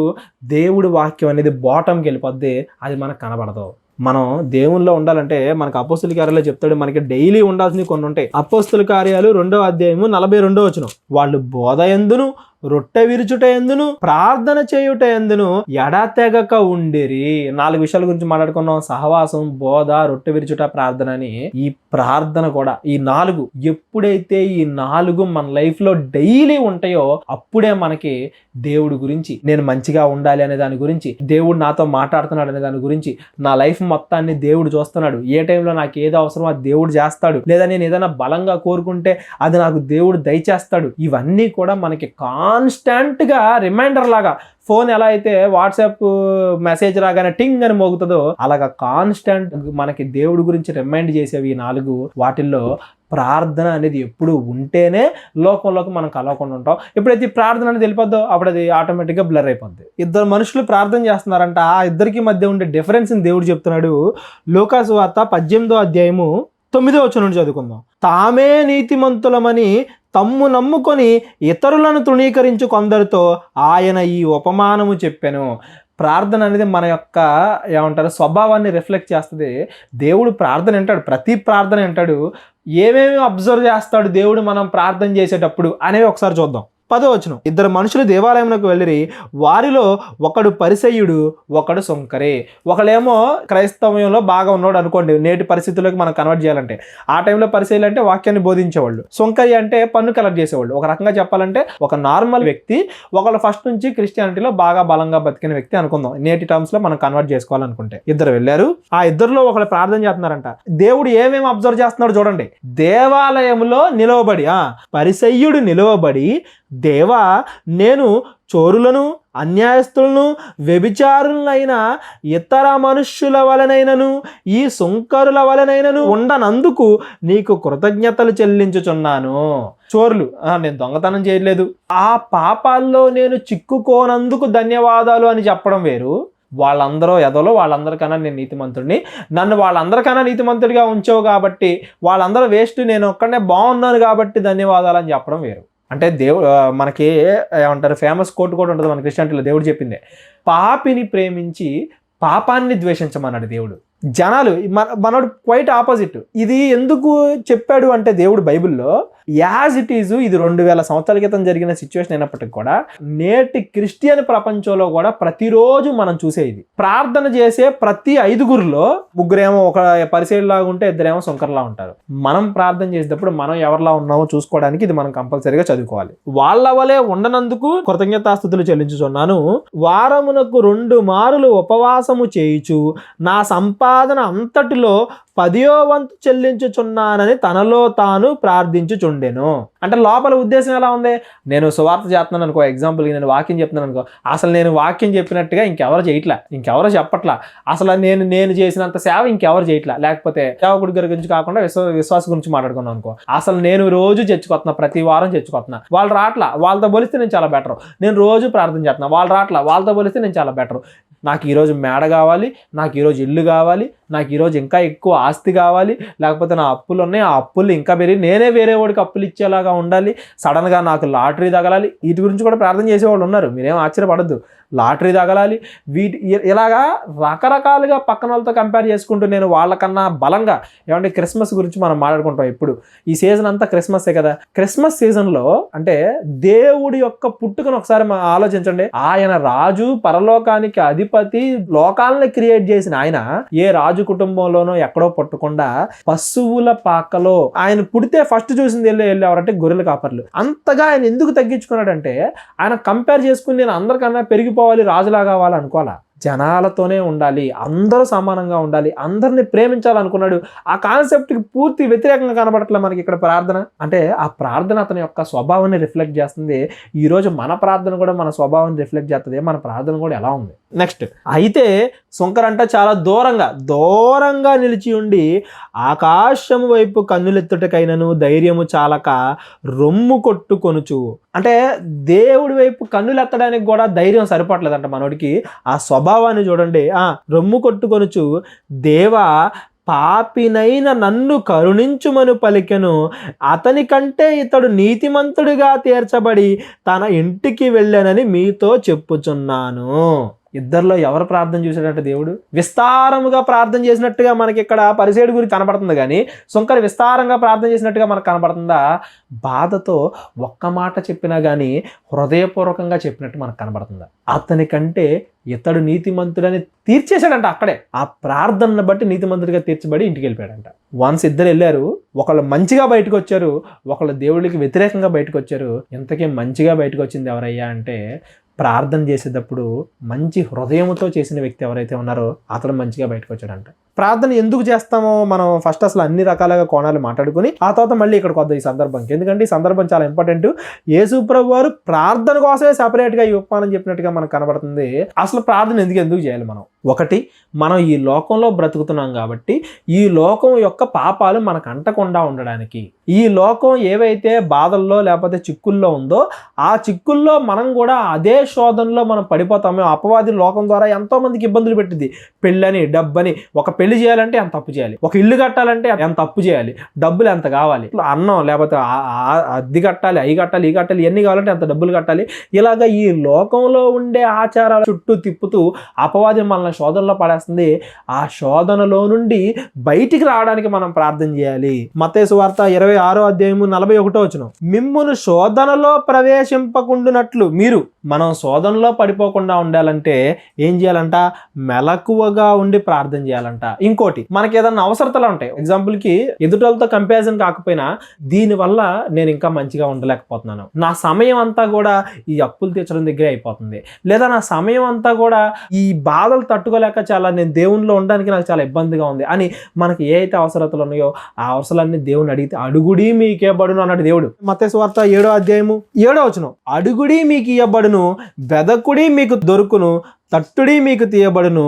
దేవుడి వాక్యం అనేది బాటంకి వెళ్ళిపోద్ది, అది మనకు కనబడదు. మనం దేవుల్లో ఉండాలంటే మనకు అపోస్తుల కార్యాలు చెప్తాడు, మనకి డైలీ ఉండాల్సినవి కొన్ని ఉంటాయి. అపోస్తుల కార్యాలు 2వ అధ్యాయము 42వ వచనం, వాళ్ళు బోధ యందును రొట్టె విరుచుట ఎందును ప్రార్థన చేయుట ఎందును ఎడతెగక ఉండిరి. 4 విషయాల గురించి మాట్లాడుకున్నాం, సహవాసం, బోధ, రొట్టె విరుచుట, ప్రార్థన అని. ఈ ప్రార్థన కూడా ఈ 4 ఎప్పుడైతే ఈ 4 మన లైఫ్ లో డైలీ ఉంటాయో అప్పుడే మనకి దేవుడి గురించి, నేను మంచిగా ఉండాలి అనే దాని గురించి, దేవుడు నాతో మాట్లాడుతున్నాడు అనే దాని గురించి, నా లైఫ్ మొత్తాన్ని దేవుడు చూస్తున్నాడు, ఏ టైంలో నాకు ఏది అవసరమో అది దేవుడు చేస్తాడు, లేదా నేను ఏదైనా బలంగా కోరుకుంటే అది నాకు దేవుడు దయచేస్తాడు. ఇవన్నీ కూడా మనకి కాన్స్టెంట్ గా రిమైండర్ లాగా, ఫోన్ ఎలా అయితే వాట్సాప్ మెసేజ్ రాగానే టింగ్ అని మోగుతుందో అలాగా కాన్స్టెంట్ మనకి దేవుడి గురించి రిమైండ్ చేసేవి 4. వాటిల్లో ప్రార్థన అనేది ఎప్పుడు ఉంటేనే లోకంలోకి మనం కలవకుండా ఉంటాం. ఎప్పుడైతే ప్రార్థన అనేది వెళ్ళిపోద్దో అప్పుడు అది ఆటోమేటిక్గా బ్లర్ అయిపోద్ది. 2 మనుషులు ప్రార్థన చేస్తున్నారంట, ఆ ఇద్దరికి మధ్య ఉండే డిఫరెన్స్ దేవుడు చెప్తున్నాడు. లూకాసు వార్త 18వ అధ్యాయము 9వ వచనం నుండి చదువుకుందాం. తామే నీతిమంతులమని తమ్ము నమ్ముకొని ఇతరులను తృణీకరించు కొందరితో ఆయన ఈ ఉపమానము చెప్పెను. ప్రార్థన అనేది మన యొక్క ఏమంటారు స్వభావాన్ని రిఫ్లెక్ట్ చేస్తుంది. దేవుడు ప్రార్థన వింటాడు, ప్రతి ప్రార్థన వింటాడు. ఏమేమి అబ్జర్వ్ చేస్తాడు దేవుడు మనం ప్రార్థన చేసేటప్పుడు అనేవి ఒకసారి చూద్దాం. 10వ వచనం, 2 మనుషులు దేవాలయంలోకి వెళ్ళిరి, వారిలో ఒకడు పరిసయ్యుడు, ఒకడు సొంకరే. ఒకళ్ళేమో క్రైస్తవంలో బాగా ఉన్నాడు అనుకోండి, నేటి పరిస్థితుల్లోకి మనం కన్వర్ట్ చేయాలంటే. ఆ టైంలో పరిసయ్యులు అంటే వాక్యాన్ని బోధించేవాళ్ళు, సొంకరి అంటే పన్ను కలెక్ట్ చేసేవాళ్ళు. ఒక రకంగా చెప్పాలంటే ఒక నార్మల్ వ్యక్తి, ఒకళ్ళు ఫస్ట్ నుంచి క్రిస్టియానిటీలో బాగా బలంగా బతికిన వ్యక్తి అనుకుందాం, నేటి టర్మ్స్ లో మనం కన్వర్ట్ చేసుకోవాలనుకుంటే. 2 వెళ్ళారు, ఆ 2లో ఒకళ్ళు ప్రార్థన చేస్తున్నారంట. దేవుడు ఏమేమి అబ్జర్వ్ చేస్తున్నాడు చూడండి. దేవాలయంలో నిలవబడి, పరిసయ్యుడు నిలవబడి దేవా, నేను చోరులను, అన్యాయస్తులను, వ్యభిచారులనైన ఇతర మనుష్యుల వలనైనను ఈ సుంకరుల వలనైనను ఉండనందుకు నీకు కృతజ్ఞతలు చెల్లించుచున్నాను. చోరులు, నేను దొంగతనం చేయలేదు, ఆ పాపాల్లో నేను చిక్కుకోనందుకు ధన్యవాదాలు అని చెప్పడం వేరు. వాళ్ళందరూ ఎదలో, వాళ్ళందరికన్నా నేను నీతిమంతుడిని, నన్ను వాళ్ళందరికన్నా నీతిమంతుడిగా ఉంచావు కాబట్టి, వాళ్ళందరూ వేస్ట్, నేను ఒక్కడనే బాగున్నాను కాబట్టి ధన్యవాదాలు అని చెప్పడం వేరు. అంటే మనకి ఏమంటారు, ఫేమస్ కోట్ కూడా ఉంటుంది మన క్రిస్టియానిటీలో, దేవుడు చెప్పిందే, పాపిని ప్రేమించి పాపాన్ని ద్వేషించమన్నాడు దేవుడు. జనాలు మనోడు క్వైట్ ఆపోజిట్. ఇది ఎందుకు చెప్పాడు అంటే దేవుడు బైబిల్లో యాజ్ ఇట్ ఈజ్, ఇది 2000 సంవత్సరాల క్రితం జరిగిన సిచ్యువేషన్ అయినప్పటికీ కూడా నేటి క్రిస్టియన్ ప్రపంచంలో కూడా ప్రతిరోజు మనం చూసేది, ప్రార్థన చేసే ప్రతి 5గురిలో 3 ఒక పరిశీలిలాగా ఉంటే 2 సుంకర్లా ఉంటారు. మనం ప్రార్థన చేసేటప్పుడు మనం ఎవరిలా ఉన్నామో చూసుకోవడానికి ఇది మనం కంపల్సరీగా చదువుకోవాలి. వాళ్ళ వలె ఉండనందుకు కృతజ్ఞతాస్తుతులు చెల్లించుచున్నాను. వారమునకు 2 మారులు ఉపవాసము చేయుచు నా సంపాదన అంతటిలో 10వ వంతు చెల్లించుచున్నానని తనలో తాను ప్రార్థించుచుండెను. అంటే లోపల ఉద్దేశం ఎలా ఉంది, నేను సువార్త చేస్తున్నాను అనుకో, ఎగ్జాంపుల్కి నేను వాక్యం చెప్తున్నాను అనుకో, అసలు నేను వాక్యం చెప్పినట్టుగా ఇంకెవరు చేయట్లా, ఇంకెవరు చెప్పట్లా, అసలు నేను చేసినంత సేవ ఇంకెవరు చేయట్లా, లేకపోతే సేవకుడి గురించి కాకుండా విశ్వాస గురించి మాట్లాడుకున్నాను అనుకో, అసలు నేను రోజు చర్చకొస్తున్నా, ప్రతి వారం చర్చకొస్తున్నా, వాళ్ళు రాట్లా, వాళ్ళతో పోలిస్తే నేను చాలా బెటర్, నేను రోజు ప్రార్థన చేస్తున్నా, వాళ్ళు రాట్లా, వాళ్ళతో పోలిస్తే నేను చాలా బెటర్, నాకు ఈరోజు మేడ కావాలి, నాకు ఈరోజు ఇల్లు కావాలి, నాకు ఈరోజు ఇంకా ఎక్కువ ఆస్తి కావాలి, లేకపోతే నా అప్పులు ఉన్నాయి, ఆ అప్పులు ఇంకా పెరిగి నేనే వేరే వాడికి అప్పులు ఇచ్చేలాగా ఉండాలి, సడన్గా నాకు లాటరీ తగలాలి, వీటి గురించి కూడా ప్రార్థన చేసేవాళ్ళు ఉన్నారు, మీరేం ఆశ్చర్యపడద్దు. లాటరీ తగలాలి, ఇలాగా రకరకాలుగా పక్కన వాళ్ళతో కంపేర్ చేసుకుంటూ నేను వాళ్ళకన్నా బలంగా, ఏమంటే క్రిస్మస్ గురించి మనం మాట్లాడుకుంటాం ఎప్పుడు, ఈ సీజన్ అంతా క్రిస్మసే కదా. క్రిస్మస్ సీజన్లో అంటే దేవుడి యొక్క పుట్టుకను ఒకసారి ఆలోచించండి. ఆయన రాజు, పరలోకానికి అధిపతి, లోకాలను క్రియేట్ చేసిన ఆయన ఏ రాజు కుటుంబంలోనో ఎక్కడో పుట్టకుండా పశువుల పాకలో ఆయన పుడితే ఫస్ట్ చూసింది ఎవరంటే గొర్రెల కాపర్లు. అంతగా ఆయన ఎందుకు తగ్గించుకున్నాడంటే ఆయన కంపేర్ చేసుకుని నేను అందరికన్నా పెరిగిపోవాలి, రాజులా కావాలి అనుకోవాలా, జనాలతోనే ఉండాలి, అందరూ సమానంగా ఉండాలి, అందరిని ప్రేమించాలనుకున్నాడు. ఆ కాన్సెప్ట్కి పూర్తి వ్యతిరేకంగా కనబడట్లే మనకి ఇక్కడ ప్రార్థన. అంటే ఆ ప్రార్థన అతని యొక్క స్వభావాన్ని రిఫ్లెక్ట్ చేస్తుంది. ఈరోజు మన ప్రార్థన కూడా మన స్వభావాన్ని రిఫ్లెక్ట్ చేస్తుంది. మన ప్రార్థన కూడా ఎలా ఉంది. నెక్స్ట్, అయితే సుంకరంట చాలా దూరంగా నిలిచి ఉండి ఆకాశము వైపు కన్నులెత్తుటకైనను ధైర్యము చాలక రొమ్ము కొట్టుకొనుచు. అంటే దేవుడి వైపు కన్నులెత్తడానికి కూడా ధైర్యం సరిపట్లేదంట మనోడికి. ఆ స్వభావాన్ని చూడండి. రొమ్ము కొట్టుకొనుచు దేవా పాపినైన నన్ను కరుణించుమను పలికెను, అతని కంటే ఇతడు నీతిమంతుడిగా తీర్చబడి తన ఇంటికి వెళ్ళానని మీతో చెప్పుచున్నాను. ఇద్దరిలో ఎవరు ప్రార్థన చూసాడంటే దేవుడు విస్తారముగా ప్రార్థన చేసినట్టుగా మనకి ఇక్కడ పరిసేయుడి గురించి కనబడుతుంది, కానీ సుంకరి విస్తారంగా ప్రార్థన చేసినట్టుగా మనకు కనబడుతుందా? బాధతో ఒక్క మాట చెప్పినా కానీ హృదయపూర్వకంగా చెప్పినట్టు మనకు కనబడుతుందా? అతని కంటే ఇతడు నీతిమంతుడని తీర్చేశాడంట అక్కడే. ఆ ప్రార్థనను బట్టి నీతిమంతుడిగా తీర్చబడి ఇంటికి వెళ్ళిపోయాడంట. వన్స్ ఇద్దరు వెళ్ళారు, ఒకళ్ళు మంచిగా బయటకు వచ్చారు, ఒకళ్ళు దేవుడికి వ్యతిరేకంగా బయటకు వచ్చారు. ఇంతకీ మంచిగా బయటకు వచ్చింది ఎవరయ్యా అంటే ప్రార్థన చేసేటప్పుడు మంచి హృదయంతో చేసిన వ్యక్తి ఎవరైతే ఉన్నారో అతను మంచిగా బయటకు వచ్చాడంట. ప్రార్థన ఎందుకు చేస్తామో మనం ఫస్ట్ అసలు అన్ని రకాలుగా కోణాలు మాట్లాడుకుని ఆ తర్వాత మళ్ళీ ఇక్కడికి వద్దాం ఈ సందర్భంకి. ఎందుకంటే ఈ సందర్భం చాలా ఇంపార్టెంట్. యేసు ప్రభు వారు ప్రార్థన కోసమే సపరేట్గా ఈ ఉపమానం చెప్పినట్టుగా మనకు కనబడుతుంది. అసలు ప్రార్థన ఎందుకు చేయాలి? మనం ఈ లోకంలో బ్రతుకుతున్నాం కాబట్టి ఈ లోకం యొక్క పాపాలు మనకు అంటకుండా ఉండడానికి, ఈ లోకం ఏవైతే బాధల్లో లేకపోతే చిక్కుల్లో ఉందో ఆ చిక్కుల్లో మనం కూడా అదే శోధనలో మనం పడిపోతామో. అపవాది లోకం ద్వారా ఎంతో మందికి ఇబ్బందులు పెట్టింది. పెళ్ళని, డబ్బని, ఒక పెళ్లి చేయాలంటే ఎంత అప్పు చేయాలి, ఒక ఇల్లు కట్టాలంటే ఎంత అప్పు చేయాలి, డబ్బులు ఎంత కావాలి, అన్నం లేకపోతే అద్దె కట్టాలి, అవి కట్టాలి, ఈ కట్టాలి, ఎన్ని కావాలంటే ఎంత డబ్బులు కట్టాలి. ఇలాగ ఈ లోకంలో ఉండే ఆచారాల చుట్టూ తిప్పుతూ అపవాది మనల్ని శోధనలో పడేస్తుంది. ఆ శోధనలో నుండి బయటికి రావడానికి మనం ప్రార్థన చేయాలి. మత్తయి సువార్త 26వ అధ్యాయము 41వ వచనం, మిమ్మును శోధనలో ప్రవేశింపకుండునట్లు మీరు, మనం శోధనలో పడిపోకుండా ఉండాలంటే ఏం చేయాలంట? మెలకువగా ఉండి ప్రార్థన చేయాలంట. ఇంకోటి, మనకి ఏదన్నా అవసరతలు ఉంటాయి. ఎగ్జాంపుల్కి ఎదుటోళ్ళతో కంపారిజన్ కాకపోయినా దీనివల్ల నేను ఇంకా మంచిగా ఉండలేకపోతున్నాను, నా సమయం అంతా కూడా ఈ అప్పులు తీర్చడం దగ్గరే అయిపోతుంది, లేదా నా సమయం అంతా కూడా ఈ బాధలు తట్టుకోలేక నేను దేవునిలో ఉండడానికి నాకు చాలా ఇబ్బందిగా ఉంది అని మనకి ఏ అయితే అవసరతలు ఉన్నాయో ఆ అవసరాలన్నీ దేవుని అడిగితే అడుగుడి మీకు ఇవ్వబడును అన్నాడు దేవుడు. మత్తయి సువార్త 7వ అధ్యాయము 7వ వచనం, అడుగుడి మీకు ఇవ్వబడును, వెదకుడి మీకు దొరుకును, తట్టుడి మీకు తీయబడును,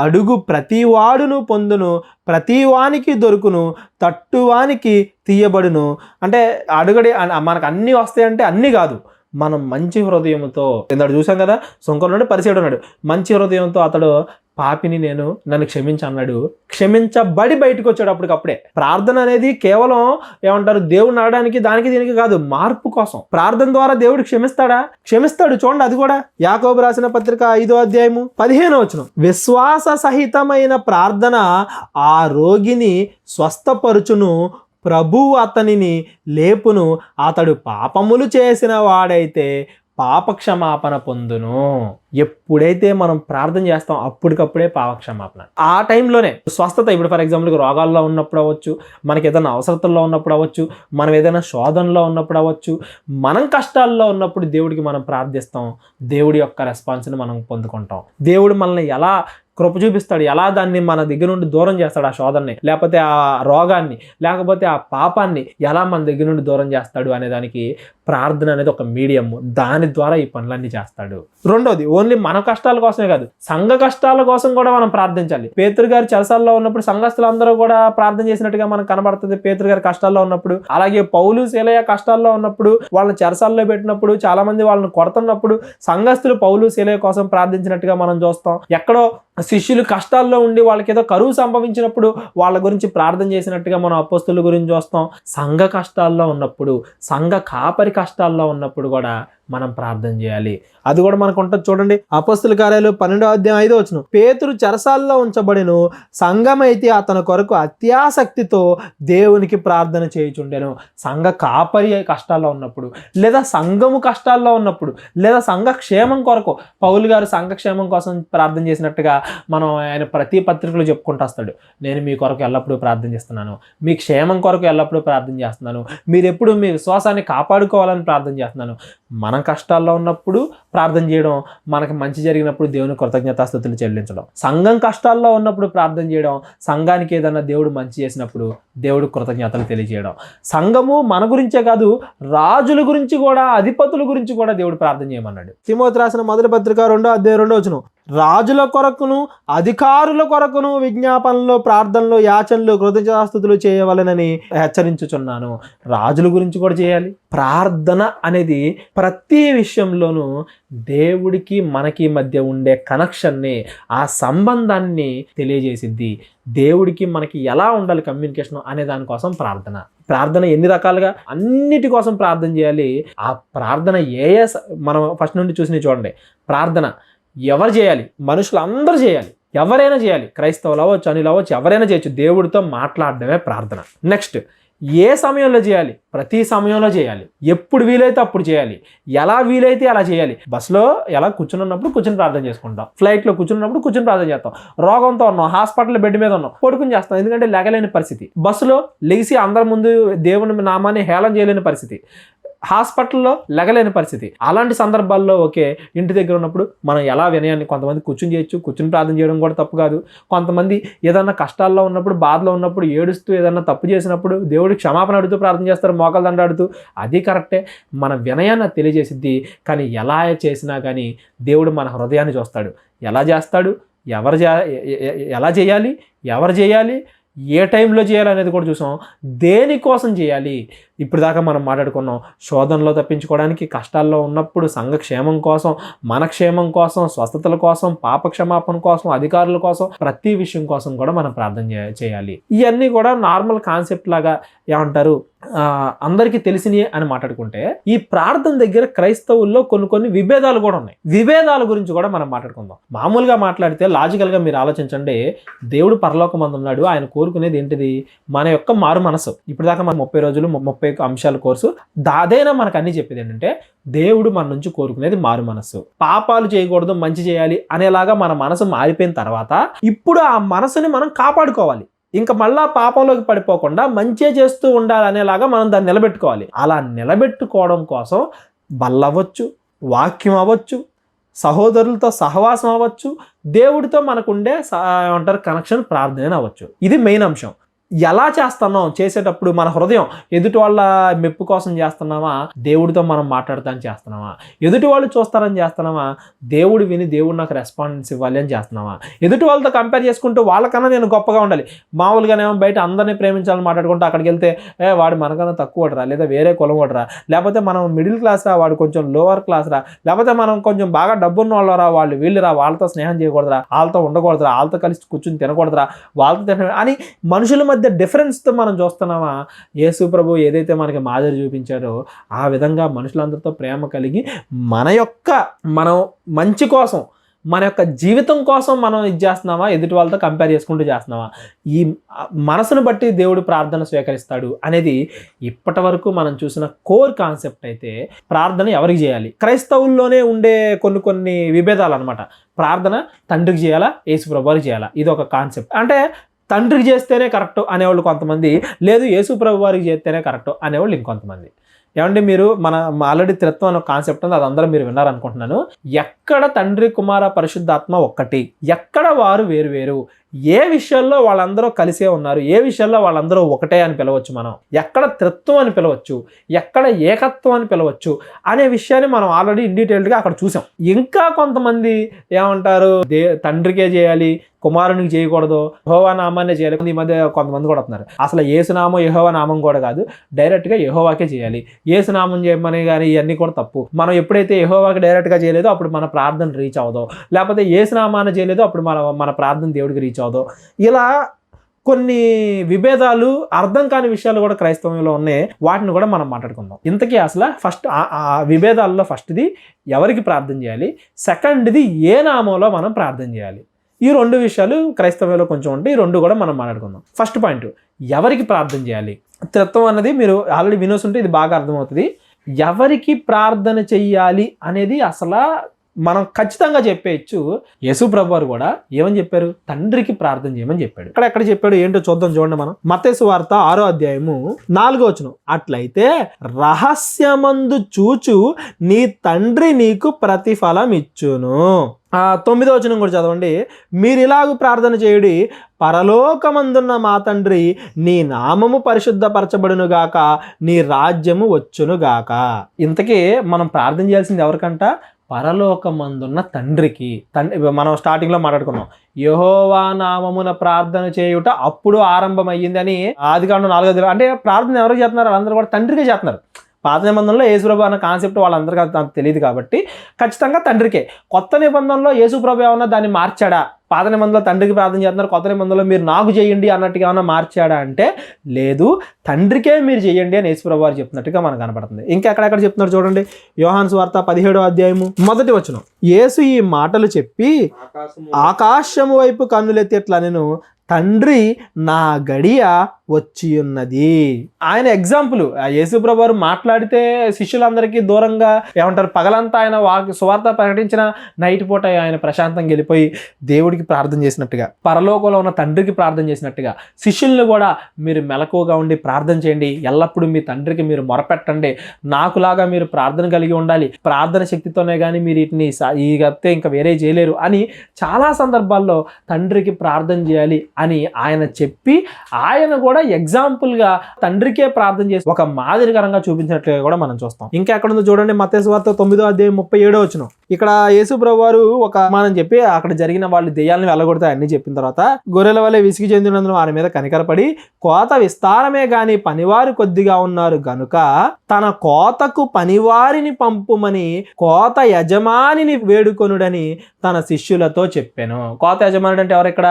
అడుగు ప్రతివాడును పొందును, ప్రతివానికి దొరుకును, తట్టువానికి తీయబడును. అంటే అడుగడి మనకు అన్నీ వస్తాయంటే అన్నీ కాదు, మనం మంచి హృదయంతో, ఇందాక చూసాం కదా, సుంకరుడు పరిచయుడు ఉన్నాడు, మంచి హృదయంతో అతడు పాపిని నన్ను క్షమించన్నాడు, క్షమించబడి బయటకు వచ్చాడు. అప్పటికప్పుడే ప్రార్థన అనేది కేవలం ఏమంటారు దేవుడిని అడగడానికి దానికి దీనికి కాదు, మార్పు కోసం. ప్రార్థన ద్వారా దేవుడు క్షమిస్తాడా? క్షమిస్తాడు. చూడండి, అది కూడా యాకోబు రాసిన పత్రిక 5వ అధ్యాయము 15వ వచనం, విశ్వాస సహితమైన ప్రార్థన ఆ రోగిని స్వస్థపరుచును, ప్రభువు అతనిని లేపును, అతడు పాపములు చేసిన వాడైతే పాపక్షమాపణ పొందును. ఎప్పుడైతే మనం ప్రార్థన చేస్తాం అప్పటికప్పుడే పాపక్షమాపణ. ఆ టైంలోనే స్వస్థత. ఇప్పుడు ఫర్ ఎగ్జాంపుల్ రోగాల్లో ఉన్నప్పుడు అవ్వచ్చు, మనకి ఏదైనా అవసరతల్లో ఉన్నప్పుడు అవ్వచ్చు, మనం ఏదైనా శోధనలో ఉన్నప్పుడు అవ్వచ్చు, మనం కష్టాల్లో ఉన్నప్పుడు దేవుడికి మనం ప్రార్థిస్తాం, దేవుడి యొక్క రెస్పాన్స్ని మనం పొందుకుంటాం. దేవుడు మనల్ని ఎలా కృప చూపిస్తాడు, ఎలా దాన్ని మన దగ్గర నుండి దూరం చేస్తాడు, ఆ శోధనని, లేకపోతే ఆ రోగాన్ని, లేకపోతే ఆ పాపాన్ని ఎలా మన దగ్గర నుండి దూరం చేస్తాడు అనే దానికి ప్రార్థన అనేది ఒక మీడియం. దాని ద్వారా ఈ పనులన్నీ చేస్తాడు. రెండోది, ఓన్లీ మన కష్టాల కోసమే కాదు, సంఘ కష్టాల కోసం కూడా మనం ప్రార్థించాలి. పేతురు గారు చెరసాల్లో ఉన్నప్పుడు సంఘస్థులందరూ కూడా ప్రార్థన చేసినట్టుగా మనకు కనబడుతుంది పేతురు గారి కష్టాల్లో ఉన్నప్పుడు. అలాగే పౌలు శీలయ కష్టాల్లో ఉన్నప్పుడు, వాళ్ళని చెరసాల్లో పెట్టినప్పుడు, చాలా మంది వాళ్ళని కొడుతున్నప్పుడు సంఘస్థులు పౌలు శీలయ కోసం ప్రార్థించినట్టుగా మనం చూస్తాం. ఎక్కడో శిష్యులు కష్టాల్లో ఉండి వాళ్ళకి ఏదో కరువు సంభవించినప్పుడు వాళ్ళ గురించి ప్రార్థన చేసినట్టుగా మనం అపోస్తుల గురించి చూస్తాం. సంఘ కష్టాల్లో ఉన్నప్పుడు, సంఘ కాపరి కష్టాల్లో ఉన్నప్పుడు కూడా మనం ప్రార్థన చేయాలి. అది కూడా మనకు ఉంటుంది. చూడండి, అపోస్తుల కార్యాలు 12వ అధ్యాయం 5వ వచనం, పేతురు చెరసాల్లో ఉంచబడిను, సంఘమైతే అతని కొరకు అత్యాసక్తితో దేవునికి ప్రార్థన చేయుచుండెను. సంఘ కాపరి కష్టాల్లో ఉన్నప్పుడు, లేదా సంఘము కష్టాల్లో ఉన్నప్పుడు, లేదా సంఘ క్షేమం కొరకు పౌలు గారు సంఘ క్షేమం కోసం ప్రార్థన చేసినట్టుగా మనం ఆయన ప్రతి పత్రికలు చెప్పుకుంటూ వస్తాడు. నేను మీ కొరకు ఎల్లప్పుడూ ప్రార్థన చేస్తున్నాను, మీ క్షేమం కొరకు ఎల్లప్పుడూ ప్రార్థన చేస్తున్నాను, మీరు ఎప్పుడు మీ విశ్వాసాన్ని కాపాడుకోవాలని ప్రార్థన చేస్తున్నాను. మనం కష్టాల్లో ఉన్నప్పుడు ప్రార్థన చేయడం, మనకు మంచి జరిగినప్పుడు దేవుని కృతజ్ఞతాస్తుతులు చెల్లించడం, సంఘం కష్టాల్లో ఉన్నప్పుడు ప్రార్థన చేయడం, సంఘానికి ఏదైనా దేవుడు మంచి చేసినప్పుడు దేవుడు కృతజ్ఞతలు తెలియజేయడం. సంఘము మన గురించే కాదు, రాజుల గురించి కూడా, అధిపతుల గురించి కూడా దేవుడు ప్రార్థన చేయమన్నాడు. తిమోతి రాసిన మొదటి పత్రిక 2వ అధ్యాయం 2వ వచనం, రాజుల కొరకును అధికారుల కొరకును విజ్ఞాపనలు, ప్రార్థనలు, యాచనలు, కృతజ్ఞతాస్తుతులు చేయవలెనని హెచ్చరించుచున్నాను. రాజుల గురించి కూడా చేయాలి. ప్రార్థన అనేది ప్రతి విషయంలోనూ దేవుడికి మనకి మధ్య ఉండే కనెక్షన్ని, ఆ సంబంధాన్ని తెలియజేసిద్ది. దేవుడికి మనకి ఎలా ఉండాలి కమ్యూనికేషన్ అనే దానికోసం ప్రార్థన ఎన్ని రకాలుగా, అన్నిటి కోసం ప్రార్థన చేయాలి. ఆ ప్రార్థన మనం ఫస్ట్ నుండి చూసి చూడండి. ప్రార్థన ఎవరు చేయాలి? మనుషులు అందరూ చేయాలి, ఎవరైనా చేయాలి. క్రైస్తవులు అవ్వచ్చు, అనిలు అవ్వచ్చు, ఎవరైనా చేయొచ్చు. దేవుడితో మాట్లాడడమే ప్రార్థన. నెక్స్ట్, ఏ సమయంలో చేయాలి? ప్రతి సమయంలో చేయాలి. ఎప్పుడు వీలైతే అప్పుడు చేయాలి, ఎలా వీలైతే అలా చేయాలి. బస్సులో ఎలా కూర్చున్నప్పుడు కూర్చుని ప్రార్థన చేసుకుంటాం, ఫ్లైట్లో కూర్చున్నప్పుడు కూర్చుని ప్రార్థన చేస్తాం, రోగంతో ఉన్నాం, హాస్పిటల్ బెడ్ మీద ఉన్నాం, పడుకుని చేస్తాం, ఎందుకంటే లెగలేని పరిస్థితి. బస్సులో లెగిసి అందరి ముందు దేవుని నామాన్ని హేళన చేయలేని పరిస్థితి, హాస్పిటల్లో లెగలేని పరిస్థితి. అలాంటి సందర్భాల్లో ఓకే, ఇంటి దగ్గర ఉన్నప్పుడు మనం ఎలా వినయాన్ని, కొంతమంది కూర్చుని చేయొచ్చు, కూర్చుని ప్రార్థన చేయడం కూడా తప్పు కాదు. కొంతమంది ఏదన్నా కష్టాల్లో ఉన్నప్పుడు, బాధలో ఉన్నప్పుడు, ఏడుస్తూ ఏదన్నా తప్పు చేసినప్పుడు దేవుడి క్షమాపణ అడుగుతూ ప్రార్థన చేస్తారు, మోకాలు దండాడుతూ. అది కరెక్టే, మన వినయాన్ని తెలియజేసిద్ది. కానీ ఎలా చేసినా కానీ దేవుడు మన హృదయాన్ని చూస్తాడు. ఎలా చేస్తాడు, ఎలా చేయాలి, ఎవరు చేయాలి, ఏ టైంలో చేయాలి అనేది కూడా చూసాం. దేనికోసం చేయాలి, ఇప్పుడు దాకా మనం మాట్లాడుకున్నాం. శోధనలో తప్పించుకోవడానికి, కష్టాల్లో ఉన్నప్పుడు, సంఘ క్షేమం కోసం, మన క్షేమం కోసం, స్వస్థతల కోసం, పాప క్షమాపణ కోసం, అధికారుల కోసం, ప్రతి విషయం కోసం కూడా మనం ప్రార్థన చేయాలి. ఇవన్నీ కూడా నార్మల్ కాన్సెప్ట్ లాగా ఏమంటారు, అందరికీ తెలిసినవి అని మాట్లాడుకుంటే, ఈ ప్రార్థన దగ్గర క్రైస్తవుల్లో కొన్ని విభేదాలు కూడా ఉన్నాయి. విభేదాల గురించి కూడా మనం మాట్లాడుకుందాం. మామూలుగా మాట్లాడితే లాజికల్గా మీరు ఆలోచించండి. దేవుడు పరలోకమందు ఉన్నాడు, ఆయన కోరుకునేది ఏంటిది? మన యొక్క మారు మనసు. ఇప్పుడు దాకా మనం 30 రోజులు 30 అంశాల కోర్సు. అదైనా మనకు అన్ని చెప్పేది ఏంటంటే దేవుడు మన నుంచి కోరుకునేది మారు మనస్సు. పాపాలు చేయకూడదు, మంచి చేయాలి అనేలాగా మన మనసు మారిపోయిన తర్వాత ఇప్పుడు ఆ మనసుని మనం కాపాడుకోవాలి. ఇంకా మళ్ళా పాపంలోకి పడిపోకుండా మంచి చేస్తూ ఉండాలి అనేలాగా మనం దాన్ని నిలబెట్టుకోవాలి. అలా నిలబెట్టుకోవడం కోసం బల్ల అవ్వచ్చు, వాక్యం అవ్వచ్చు, సహోదరులతో సహవాసం అవ్వచ్చు, దేవుడితో మనకుండే ఏమంటారు కనెక్షన్ ప్రార్థన అవ్వచ్చు. ఇది మెయిన్ అంశం. ఎలా చేస్తున్నాం చేసేటప్పుడు మన హృదయం ఎదుటి వాళ్ళ మెప్పు కోసం చేస్తున్నామా, దేవుడితో మనం మాట్లాడతాని చేస్తున్నామా, ఎదుటి వాళ్ళు చూస్తారని చేస్తున్నామా, దేవుడు విని దేవుడు నాకు రెస్పాన్స్ ఇవ్వాలి అని చేస్తున్నామా, ఎదుటి వాళ్ళతో కంపేర్ చేసుకుంటూ వాళ్ళకన్నా నేను గొప్పగా ఉండాలి, మామూలుగానేమో బయట అందరినీ ప్రేమించాలని మాట్లాడుకుంటూ అక్కడికి వెళ్తే వాడు మనకన్నా తక్కువ రా, లేదా వేరే కులం వాడరా, లేకపోతే మనం మిడిల్ క్లాస్ రా, వాడు కొంచెం లోవర్ క్లాస్ రా, లేకపోతే మనం కొంచెం బాగా డబ్బున్న వాళ్ళరా, వాళ్ళు వీళ్ళురా, వాళ్ళతో స్నేహం చేయకూడదురా, వాళ్ళతో ఉండకూడదురా, వాళ్ళతో కలిసి కూర్చుని తినకూడదురా, వాళ్ళతో తిన అని మనుషుల మధ్య డిఫరెన్స్తో మనం చూస్తున్నామా. యేసు ప్రభు ఏదైతే మనకి మాదిరి చూపించారో ఆ విధంగా మనుషులందరితో ప్రేమ కలిగి మనం మంచి కోసం, మన యొక్క జీవితం కోసం మనం ఇది చేస్తున్నామా, ఎదుటి వాళ్ళతో కంపేర్ చేసుకుంటూ చేస్తున్నామా, ఈ మనసును బట్టి దేవుడు ప్రార్థన స్వీకరిస్తాడు అనేది ఇప్పటి వరకు మనం చూసిన కోర్ కాన్సెప్ట్. అయితే ప్రార్థన ఎవరికి చేయాలి? క్రైస్తవుల్లోనే ఉండే కొన్ని విభేదాలు అనమాట. ప్రార్థన తండ్రికి చేయాలా, యేసు ప్రభువారికి చేయాలా, ఇది ఒక కాన్సెప్ట్. అంటే తండ్రికి చేస్తేనే కరెక్ట్ అనేవాళ్ళు కొంతమంది, లేదు యేసు ప్రభు వారికి చేస్తేనే కరెక్ట్ అనేవాళ్ళు ఇంకొంతమంది. ఏమంటే మీరు ఆల్రెడీ త్రిత్వం అనే కాన్సెప్ట్ ఉంది, అది అందరూ మీరు విన్నారనుకుంటున్నాను. ఎక్కడ తండ్రి కుమార పరిశుద్ధాత్మ ఒక్కటి, ఎక్కడ వారు వేరు వేరు, ఏ విషయాల్లో వాళ్ళందరూ కలిసే ఉన్నారు, ఏ విషయాల్లో వాళ్ళందరూ ఒకటే అని పిలవచ్చు, మనం ఎక్కడ త్రిత్వం అని పిలవచ్చు, ఎక్కడ ఏకత్వం అని పిలవచ్చు అనే విషయాన్ని మనం ఆల్రెడీ ఇన్ డీటెయిల్డ్గా అక్కడ చూసాం. ఇంకా కొంతమంది ఏమంటారు, తండ్రికే చేయాలి, కుమారునికి చేయకూడదు, యెహోవా నామాన్నే చేయాలి. ఈ మధ్య కొంతమంది కూడా వస్తున్నారు, అసలు యేసునామం యెహోవా నామం కూడా కాదు, డైరెక్ట్గా యెహోవాకే చేయాలి, యేసునామం చేయమని కానీ ఇవన్నీ కూడా తప్పు. మనం ఎప్పుడైతే యెహోవాకి డైరెక్ట్గా చేయలేదో అప్పుడు మన ప్రార్థన రీచ్ అవ్వదు, లేకపోతే యేసునామాన్ని చేయలేదో అప్పుడు మన ప్రార్థన దేవుడికి రీచ్ అవ్వదు. ఇలా కొన్ని విభేదాలు, అర్థం కాని విషయాలు కూడా క్రైస్తవంలో ఉన్నాయి. వాటిని కూడా మనం మాట్లాడుకుందాం. ఇంతకీ అసలు ఫస్ట్ ఆ విభేదాల్లో ఫస్ట్ది ఎవరికి ప్రార్థన చేయాలి, సెకండ్ది ఏ నామంలో మనం ప్రార్థన చేయాలి. ఈ రెండు విషయాలు క్రైస్తవంలో కొంచెం ఉంటాయి, ఈ రెండు కూడా మనం మాట్లాడుకుందాం. ఫస్ట్ పాయింట్, ఎవరికి ప్రార్థన చేయాలి. త్రిత్వం అన్నది మీరు ఆల్రెడీ వినోసుంటే ఇది బాగా అర్థమవుతుంది. ఎవరికి ప్రార్థన చెయ్యాలి అనేది అసలు మనం ఖచ్చితంగా చెప్పేయచ్చు. యేసు ప్రభు వారు కూడా ఏమని చెప్పారు, తండ్రికి ప్రార్థన చేయమని చెప్పాడు. ఎక్కడ చెప్పాడు ఏంటో చూద్దాం, చూడండి. మనం మత్తయి సువార్త 6వ అధ్యాయము 4వ వచనం, అట్లయితే రహస్యమందు చూచు నీ తండ్రి నీకు ప్రతిఫలం ఇచ్చును. 9వ వచనం కూడా చదవండి, మీరు ఇలాగూ ప్రార్థన చేయుడి, పరలోకమందున్న మా తండ్రి నీ నామము పరిశుద్ధపరచబడునుగాక, నీ రాజ్యము వచ్చునుగాక. ఇంతకీ మనం ప్రార్థన చేయాల్సింది ఎవరికంట, పరలోకమందున్న తండ్రికి. మనం స్టార్టింగ్లో మాట్లాడుకున్నాం, యెహోవా నామమున ప్రార్థన చేయుట అప్పుడు ఆరంభమయ్యింది అని ఆదికాండం 4వ అధ్యాయం. అంటే ప్రార్థన ఎవరికి చేస్తున్నారు, వాళ్ళందరూ కూడా తండ్రికే చేస్తున్నారు. పాత నిబంధనలో యేసుప్రభు అన్న కాన్సెప్ట్ వాళ్ళందరికీ అంత తెలియదు కాబట్టి ఖచ్చితంగా తండ్రికే. కొత్త నిబంధనలో యేసుప్రభు ఏమన్నా దాన్ని మార్చాడా, పాత నిబంధనలో తండ్రికి ప్రార్థన చేస్తున్నారు, కొత్త నిబంధనలో మీరు నాకు చేయండి అన్నట్టుగా ఏమన్నా మార్చాడా అంటే లేదు, తండ్రికే మీరు చేయండి అని యేసుప్రభు వారు చెప్తున్నట్టుగా మనకు కనపడుతుంది. ఇంకా ఎక్కడెక్కడ చెప్తున్నారు చూడండి, యోహాను సువార్త 17వ అధ్యాయము 1వ వచనం, యేసు ఈ మాటలు చెప్పి ఆకాశము వైపు కన్నులెత్తి ఎట్లా నేను, తండ్రి నా గడియ వచ్చి ఉన్నది. ఆయన ఎగ్జాంపుల్, యేసు ప్రభు వారు మాట్లాడితే శిష్యులందరికీ దూరంగా ఏమంటారు, పగలంతా ఆయన సువార్త ప్రకటించిన, నైట్ పూట ఆయన ప్రశాంతంగా వెళ్ళిపోయి దేవుడికి ప్రార్థన చేసినట్టుగా, పరలోకంలో ఉన్న తండ్రికి ప్రార్థన చేసినట్టుగా శిష్యుల్ని కూడా మీరు మెలకువగా ఉండి ప్రార్థన చేయండి, ఎల్లప్పుడూ మీ తండ్రికి మీరు మొరపెట్టండి, నాకులాగా మీరు ప్రార్థన కలిగి ఉండాలి, ప్రార్థన శక్తితోనే కానీ మీరు వీటిని ఇగతే ఇంకా వేరే చేయలేరు అని చాలా సందర్భాల్లో తండ్రికి ప్రార్థన చేయాలి అని ఆయన చెప్పి, ఆయన కూడా ఎగ్జాంపుల్గా తండ్రికే ప్రార్థన చేసి ఒక మాదిరికరంగా చూపించినట్లుగా కూడా మనం చూస్తాం. ఇంకా ఎక్కడ ఉందో చూడండి, మత్తయి సువార్త 9వ అధ్యాయం 37వ వచనం. ఇక్కడ యేసు ప్రభు వారు మనం చెప్పి అక్కడ జరిగిన వాళ్ళు దెయ్యాలను వెళ్ళగొడితే అన్ని చెప్పిన తర్వాత, గొర్రెల వలె విసిగి చెందినందున వారి మీద కనికరపడి, కోత విస్తారమే గాని పనివారు కొద్దిగా ఉన్నారు గనుక తన కోతకు పనివారిని పంపుమని కోత యజమానిని వేడుకొనుడని తన శిష్యులతో చెప్పాను. కోత యజమానుడు అంటే ఎవరు, ఇక్కడ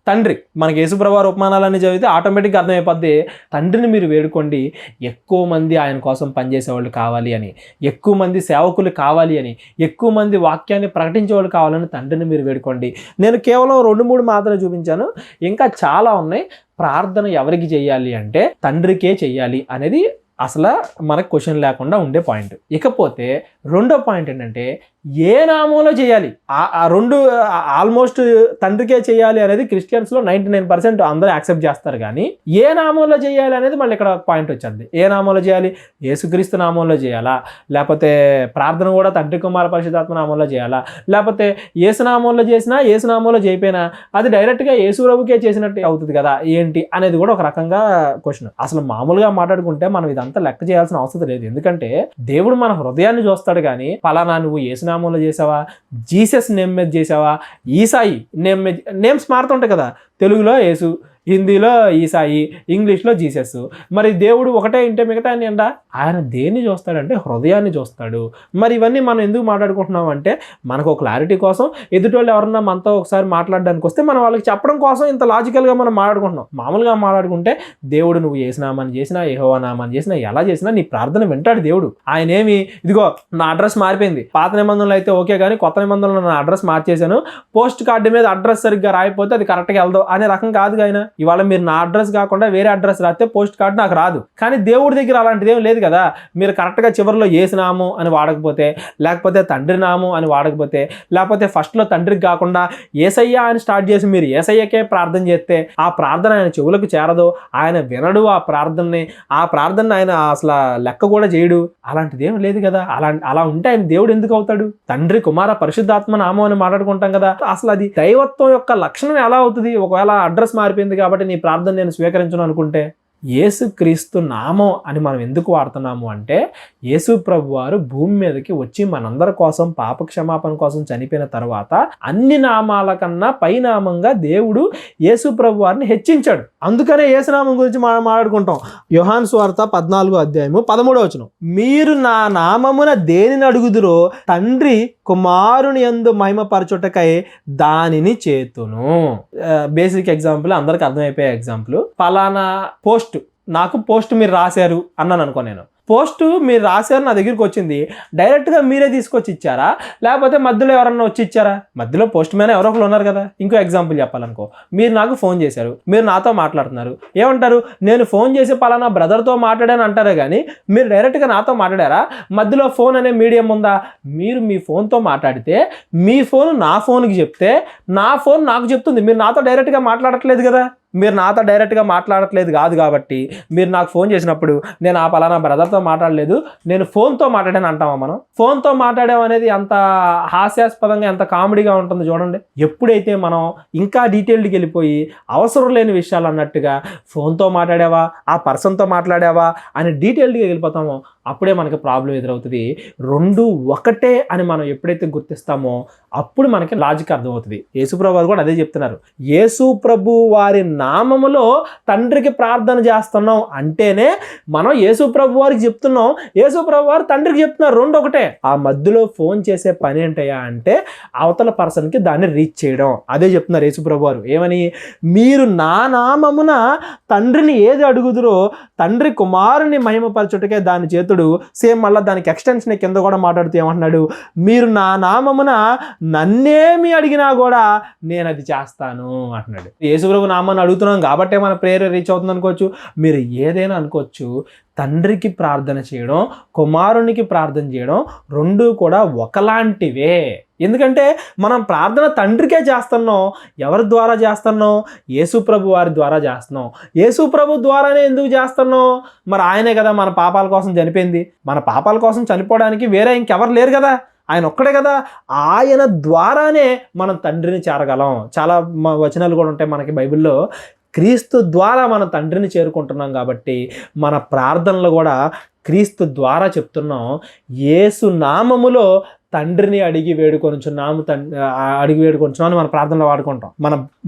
తండ్రి. మనకి యేసు ప్రభు వారి ఉపమానాలన్నీ చదివితే ఆటోమేటిక్గా అర్థమైపోద్ది, తండ్రిని మీరు వేడుకోండి, ఎక్కువ మంది ఆయన కోసం పనిచేసేవాళ్ళు కావాలి అని, ఎక్కువ మంది సేవకులు కావాలి అని, ఎక్కువ మంది వాక్యాన్ని ప్రకటించేవాళ్ళు కావాలని తండ్రిని మీరు వేడుకోండి. నేను కేవలం 2-3 మాత్రమే చూపించాను, ఇంకా చాలా ఉన్నాయి. ప్రార్థన ఎవరికి చేయాలి అంటే తండ్రికే చెయ్యాలి అనేది అసలు మనకు క్వశ్చన్ లేకుండా ఉండే పాయింట్. ఇకపోతే రెండో పాయింట్ ఏంటంటే ఏ నామంలో చేయాలి. ఆ రెండు ఆల్మోస్ట్ తండ్రికే చేయాలి అనేది క్రిస్టియన్స్లో 99% అందరూ యాక్సెప్ట్ చేస్తారు. కానీ ఏ నామంలో చేయాలి అనేది మళ్ళీ ఇక్కడ పాయింట్ వచ్చింది. ఏ నామంలో చేయాలి? యేసుక్రీస్తు నామంలో చేయాలా, లేకపోతే ప్రార్థన కూడా తండ్రి కుమార పరిశుద్ధాత్మ నామంలో చేయాలా, లేకపోతే యేసునామంలో చేసినా యేసునామంలో చేయపోయినా అది డైరెక్ట్గా యేసుప్రభుకే చేసినట్టు అవుతుంది కదా ఏంటి అనేది కూడా ఒక రకంగా క్వశ్చన్. అసలు మామూలుగా మాట్లాడుకుంటే మనం ఇదంతా లెక్క చేయాల్సిన అవసరం లేదు. ఎందుకంటే దేవుడు మన హృదయాన్ని చూస్తాడు. కానీ పలానా నువ్వు యేసునామంలో చేసావా, జీసస్ నేమ్ మీద చేసావా, ఈసాయి నేమ్స్ మారుతుంటాయి కదా, తెలుగులో యేసు, హిందీలో ఈసాయి, ఇంగ్లీష్లో జీసస్. మరి దేవుడు ఒకటే ఇంటే మిగతా అని అంట. ఆయన దేన్ని చూస్తాడంటే హృదయాన్ని చూస్తాడు. మరి ఇవన్నీ మనం ఎందుకు మాట్లాడుకుంటున్నాం అంటే మనకు ఒక క్లారిటీ కోసం, ఎదుటోళ్ళు ఎవరన్నా మనతో ఒకసారి మాట్లాడడానికి వస్తే మనం వాళ్ళకి చెప్పడం కోసం ఇంత లాజికల్గా మనం మాట్లాడుకుంటున్నాం. మామూలుగా మాట్లాడుకుంటే దేవుడు నువ్వు యేసునామాన్ని చేసినా, యెహోవా నామాన్ని చేసినా, ఎలా చేసినా నీ ప్రార్థన వింటాడు దేవుడు. ఆయన ఏమి ఇదిగో నా అడ్రస్ మారిపోయింది, పాత నిబంధనలు అయితే ఓకే కానీ కొత్త నిబంధనలు నా అడ్రస్ మార్చేశాను, పోస్ట్ కార్డు మీద అడ్రస్ సరిగ్గా రాయిపోతే అది కరెక్ట్గా వెళ్దాం అనే రకం కాదు. ఆయన ఇవాళ మీరు నా అడ్రస్ కాకుండా వేరే అడ్రస్ రాస్తే పోస్ట్ కార్డు నాకు రాదు. కానీ దేవుడి దగ్గర అలాంటిది ఏం లేదు కదా. మీరు కరెక్ట్గా చివరిలో యేసునామం అని వాడకపోతే, లేకపోతే తండ్రి నామం అని వాడకపోతే, లేకపోతే ఫస్ట్లో తండ్రికి కాకుండా యేసయ్య అని స్టార్ట్ చేసి మీరు యేసయ్యకే ప్రార్థన చేస్తే ఆ ప్రార్థన ఆయన చెవులకు చేరదు, ఆయన వినడు ఆ ప్రార్థన ఆయన అసలు లెక్క కూడా చేయడు. అలాంటిది ఏం లేదు కదా. అలా ఉంటే ఆయన దేవుడు ఎందుకు అవుతాడు? తండ్రి కుమార పరిశుద్ధాత్మ నామం అని మాట్లాడుకుంటాం కదా. అసలు అది దైవత్వం యొక్క లక్షణం ఎలా అవుతుంది? ఒకవేళ అడ్రస్ మారిపోయింది కాబట్టి నీ ప్రార్థన నేను స్వీకరించను అనుకుంటే. యేసుక్రీస్తు నామం అని మనం ఎందుకు వాడుతున్నాము అంటే యేసు ప్రభు వారు భూమి మీదకి వచ్చి మనందరి కోసం పాప క్షమాపణ కోసం చనిపోయిన తర్వాత అన్ని నామాల కన్నా పైనామంగా దేవుడు యేసు ప్రభు వారిని హెచ్చించాడు. అందుకనే యేసునామం గురించి మనం మాట్లాడుకుంటాం. యోహాను సువార్త 14:13 మీరు నా నామమున దేనిని అడుగుదురో తండ్రి కుమారుని యందు మహిమపరచుటకై దానిని చేతును. బేసిక్ ఎగ్జాంపుల్, అందరికి అర్థమైపోయే ఎగ్జాంపుల్. పలానా నాకు పోస్ట్ మీరు రాశారు అన్నాను అనుకో. నేను పోస్ట్ మీరు రాశారు, నా దగ్గరికి వచ్చింది, డైరెక్ట్గా మీరే తీసుకొచ్చి ఇచ్చారా, లేకపోతే మధ్యలో ఎవరన్నా వచ్చి ఇచ్చారా? మధ్యలో పోస్ట్ మ్యాన్ ఎవరో ఒకరు ఉన్నారు కదా. ఇంకో ఎగ్జాంపుల్ చెప్పాలనుకో, మీరు నాకు ఫోన్ చేశారు, మీరు నాతో మాట్లాడుతున్నారు, ఏమంటారు? నేను ఫోన్ చేసి పలానా బ్రదర్తో మాట్లాడాను అంటారే కానీ మీరు డైరెక్ట్గా నాతో మాట్లాడారా? మధ్యలో ఫోన్ అనే మీడియం ఉందా? మీరు మీ ఫోన్తో మాట్లాడితే మీ ఫోన్ నా ఫోన్కి చెప్తే నా ఫోన్ నాకు చెప్తుంది. మీరు నాతో డైరెక్ట్గా మాట్లాడట్లేదు కదా. మీరు నాతో డైరెక్ట్గా మాట్లాడట్లేదు కాదు కాబట్టి మీరు నాకు ఫోన్ చేసినప్పుడు నేను ఆ పలానా బ్రదర్తో మాట్లాడలేదు, నేను ఫోన్తో మాట్లాడాను అంటామా? మనం ఫోన్తో మాట్లాడాం అనేది ఎంత హాస్యాస్పదంగా, ఎంత కామెడీగా ఉంటుంది చూడండి. ఎప్పుడైతే మనం ఇంకా డీటెయిల్డ్కి వెళ్ళిపోయి అవసరం లేని విషయాలు అన్నట్టుగా ఫోన్తో మాట్లాడావా, ఆ పర్సన్తో మాట్లాడావా అని డీటెయిల్డ్గా వెళ్ళిపోతామో అప్పుడే మనకి ప్రాబ్లం ఎదురవుతుంది. రెండు ఒకటే అని మనం ఎప్పుడైతే గుర్తిస్తామో అప్పుడు మనకి లాజిక్ అర్థమవుతుంది. యేసుప్రభు వారు కూడా అదే చెప్తున్నారు. యేసుప్రభు వారి నామములో తండ్రికి ప్రార్థన చేస్తున్నాం అంటేనే మనం యేసుప్రభు వారికి చెప్తున్నాం, యేసుప్రభు వారు తండ్రికి చెప్తున్నారు. రెండు ఒకటే. ఆ మధ్యలో ఫోన్ చేసే పని ఏంటయ్యా అంటే అవతల పర్సన్కి దాన్ని రీచ్ చేయడం. అదే చెప్తున్నారు యేసుప్రభు వారు. ఏమని? మీరు నా నామమున తండ్రిని ఏది అడుగుదురో తండ్రి కుమారుని మహిమపరచుటకే దాని చేతుడు. సేమ్ మళ్ళీ దానికి ఎక్స్టెన్షన్ కింద కూడా మాట్లాడుతూ ఏమంటున్నాడు? మీరు నా నామమున నన్నేమి అడిగినా కూడా నేను అది చేస్తాను అంటున్నాడు. యేసుప్రభు నామాన్ని అడుగుతున్నాం కాబట్టే మన ప్రేయర్ రీచ్ అవుతుంది అనుకోవచ్చు, మీరు ఏదైనా అనుకోవచ్చు. తండ్రికి ప్రార్థన చేయడం, కుమారునికి ప్రార్థన చేయడం రెండు కూడా ఒకలాంటివే. ఎందుకంటే మనం ప్రార్థన తండ్రికే చేస్తున్నాం. ఎవరి ద్వారా చేస్తున్నాం? యేసుప్రభు వారి ద్వారా చేస్తున్నాం. యేసుప్రభు ద్వారానే ఎందుకు చేస్తున్నాం? మరి ఆయనే కదా మన పాపాల కోసం చనిపోయింది. మన పాపాల కోసం చనిపోవడానికి వేరే ఇంకెవరు లేరు కదా, ఆయన ఒక్కడే కదా. ఆయన ద్వారానే మనం తండ్రిని చేరగలం. చాలా వచనాలు కూడా ఉంటాయి మనకి బైబిల్లో. క్రీస్తు ద్వారా మనం తండ్రిని చేరుకుంటున్నాం కాబట్టి మన ప్రార్థనలు కూడా క్రీస్తు ద్వారా చెప్తున్నాం. యేసు నామములో తండ్రిని అడిగి వేడుకొనుచున్నాము, అడిగి వేడుకొనుచున్నాము అని మన ప్రార్థనలో వాడుకుంటాం.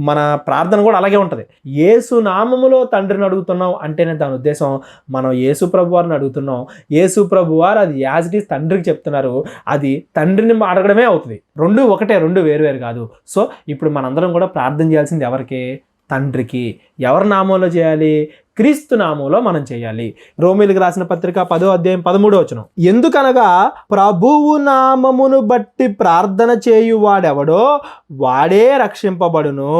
మన ప్రార్థన కూడా అలాగే ఉంటుంది. యేసు నామములో తండ్రిని అడుగుతున్నాం అంటేనే దాని ఉద్దేశం మనం యేసు ప్రభు వారిని అడుగుతున్నాం. యేసు ప్రభు వారు అది యాజ్ ఇట్ ఈజ్ తండ్రికి చెప్తున్నారు. అది తండ్రిని అడగడమే అవుతుంది. రెండు ఒకటే, రెండు వేరు కాదు. సో ఇప్పుడు మనందరం కూడా ప్రార్థన చేయాల్సింది ఎవరికి? తండ్రికి. ఎవరి నామంలో చేయాలి? క్రీస్తు నామంలో మనం చేయాలి. రోమీయులకు రాసిన పత్రిక 10:13 ఎందుకనగా ప్రభువు నామమును బట్టి ప్రార్థన చేయువాడెవడో వాడే రక్షింపబడును.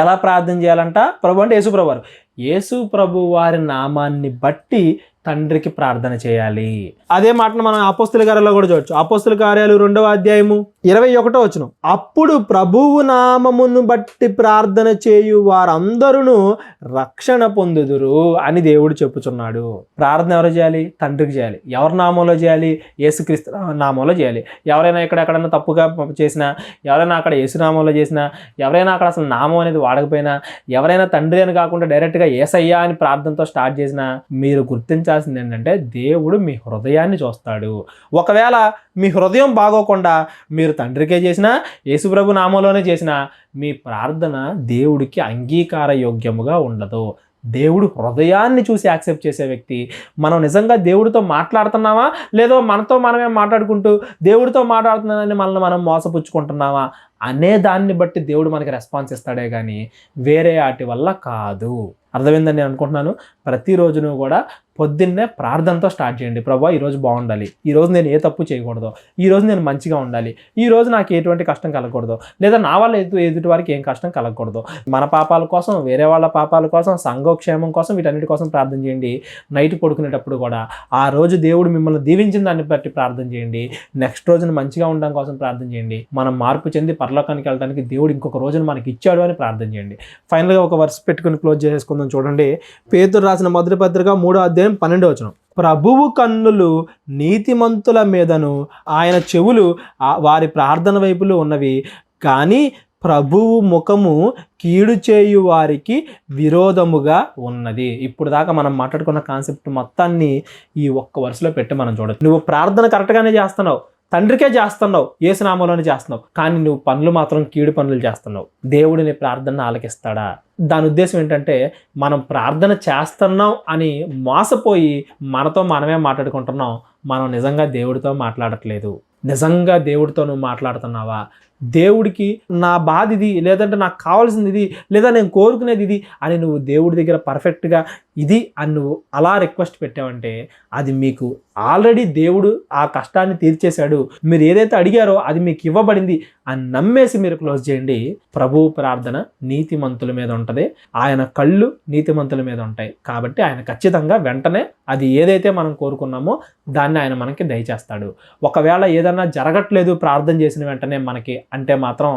ఎలా ప్రార్థన చేయాలంట? ప్రభు అంటే యేసు ప్రభు వారు. యేసు ప్రభు వారి నామాన్ని బట్టి తండ్రికి ప్రార్థన చేయాలి. అదే మాటను మనం అపోస్తుల కార్యాలలో కూడా చూడొచ్చు. అపోస్తుల కార్యాలు 2వ అధ్యాయము 21వ వచనం, అప్పుడు ప్రభువు నామమును బట్టి ప్రార్థన చేయు వారందరూ రక్షణ పొందుదురు అని దేవుడు చెప్పుచున్నాడు. ప్రార్థన ఎవరు చేయాలి? తండ్రికి చేయాలి. ఎవరి నామంలో చేయాలి? యేసుక్రీస్తు నామంలో చేయాలి. ఎవరైనా ఎక్కడన్నా తప్పుగా చేసినా, ఎవరైనా అక్కడ యేసు నామంలో చేసినా, ఎవరైనా అక్కడ అసలు నామం అనేది వాడకపోయినా, ఎవరైనా తండ్రి అని కాకుండా డైరెక్ట్గా యేసయ్యా అని ప్రార్థనతో స్టార్ట్ చేసినా, మీరు గుర్తించాల్సింది ఏంటంటే దేవుడు మీ హృదయాన్ని చూస్తాడు. ఒకవేళ మీ హృదయం బాగోకుండా మీరు తండ్రికే చేసినా, యేసుప్రభు నామంలోనే చేసినా, మీ ప్రార్థన దేవుడికి అంగీకార యోగ్యముగా ఉండదు. దేవుడు హృదయాన్ని చూసి యాక్సెప్ట్ చేసే వ్యక్తి. మనం నిజంగా దేవుడితో మాట్లాడుతున్నామా, లేదో మనతో మనమే మాట్లాడుకుంటూ దేవుడితో మాట్లాడుతున్నానని మనల్ని మనం మోసపుచ్చుకుంటున్నామా అనే దాన్ని బట్టి దేవుడు మనకి రెస్పాన్స్ ఇస్తాడే కానీ వేరే వాటి వల్ల కాదు. అర్థమైందని నేను అనుకుంటున్నాను. ప్రతిరోజును కూడా పొద్దున్నే ప్రార్థనతో స్టార్ట్ చేయండి. ప్రభువా ఈరోజు బాగుండాలి, ఈరోజు నేను ఏ తప్పు చేయకూడదు, ఈరోజు నేను మంచిగా ఉండాలి, ఈరోజు నాకు ఎటువంటి కష్టం కలగకూడదు, లేదా నా వల్ల ఎదుటి వారికి ఏం కష్టం కలగకూడదు. మన పాపాల కోసం, వేరే వాళ్ళ పాపాల కోసం, సంఘోక్షేమం కోసం, వీటన్నిటి కోసం ప్రార్థన చేయండి. నైట్ పడుకునేటప్పుడు కూడా ఆ రోజు దేవుడు మిమ్మల్ని దీవించిన దాన్ని బట్టి ప్రార్థన చేయండి. నెక్స్ట్ రోజున మంచిగా ఉండడం కోసం ప్రార్థన చేయండి. మనం మార్పు చెంది పరలోకానికి వెళ్ళడానికి దేవుడు ఇంకొక రోజున మనకి ఇచ్చాడు అని ప్రార్థన చేయండి. ఫైనల్గా ఒక వర్స్ పెట్టుకుని క్లోజ్ చేసేసుకుందాం. చూడండి, పేతురు రాసిన మొదటి పత్రిక 3వ అధ్యాయం 12వ వచనం, ప్రభువు కన్నులు నీతిమంతుల మీదను ఆయన చెవులు వారి ప్రార్థన వైపులు ఉన్నవి, కానీ ప్రభువు ముఖము కీడు చేయు వారికి విరోధముగా ఉన్నది. ఇప్పుడు దాకా మనం మాట్లాడుకున్న కాన్సెప్ట్ మొత్తాన్ని ఈ ఒక్క వరుసలో పెట్టి మనం చూడొచ్చు. నువ్వు ప్రార్థన కరెక్ట్గానే చేస్తున్నావు, తండ్రికే చేస్తున్నావు, యేసు నామంలోనే చేస్తున్నావు, కానీ నువ్వు పనులు మాత్రం కీడు పనులు చేస్తున్నావు. దేవుడు నీ ప్రార్థన ఆలకిస్తాడా? దాని ఉద్దేశం ఏంటంటే మనం ప్రార్థన చేస్తున్నాం అని మోసపోయి మనతో మనమే మాట్లాడుకుంటున్నాం. మనం నిజంగా దేవుడితో మాట్లాడట్లేదు. నిజంగా దేవుడితో నువ్వు మాట్లాడుతున్నావా? దేవుడికి నా బాధ ఇది, లేదంటే నాకు కావాల్సింది ఇది, లేదా నేను కోరుకునేది ఇది అని నువ్వు దేవుడి దగ్గర పర్ఫెక్ట్గా ఇది అని నువ్వు అలా రిక్వెస్ట్ పెట్టావంటే అది మీకు ఆల్రెడీ దేవుడు ఆ కష్టాన్ని తీర్చేశాడు. మీరు ఏదైతే అడిగారో అది మీకు ఇవ్వబడింది అని నమ్మేసి మీరు క్లోజ్ చేయండి. ప్రభువు ప్రార్థన నీతిమంతుల మీద ఉంటుంది, ఆయన కళ్ళు నీతిమంతుల మీద ఉంటాయి. కాబట్టి ఆయన ఖచ్చితంగా వెంటనే అది ఏదైతే మనం కోరుకున్నామో దాన్ని ఆయన మనకి దయచేస్తాడు. ఒకవేళ ఏదన్నా జరగట్లేదు ప్రార్థన చేసిన వెంటనే మనకి అంటే మాత్రం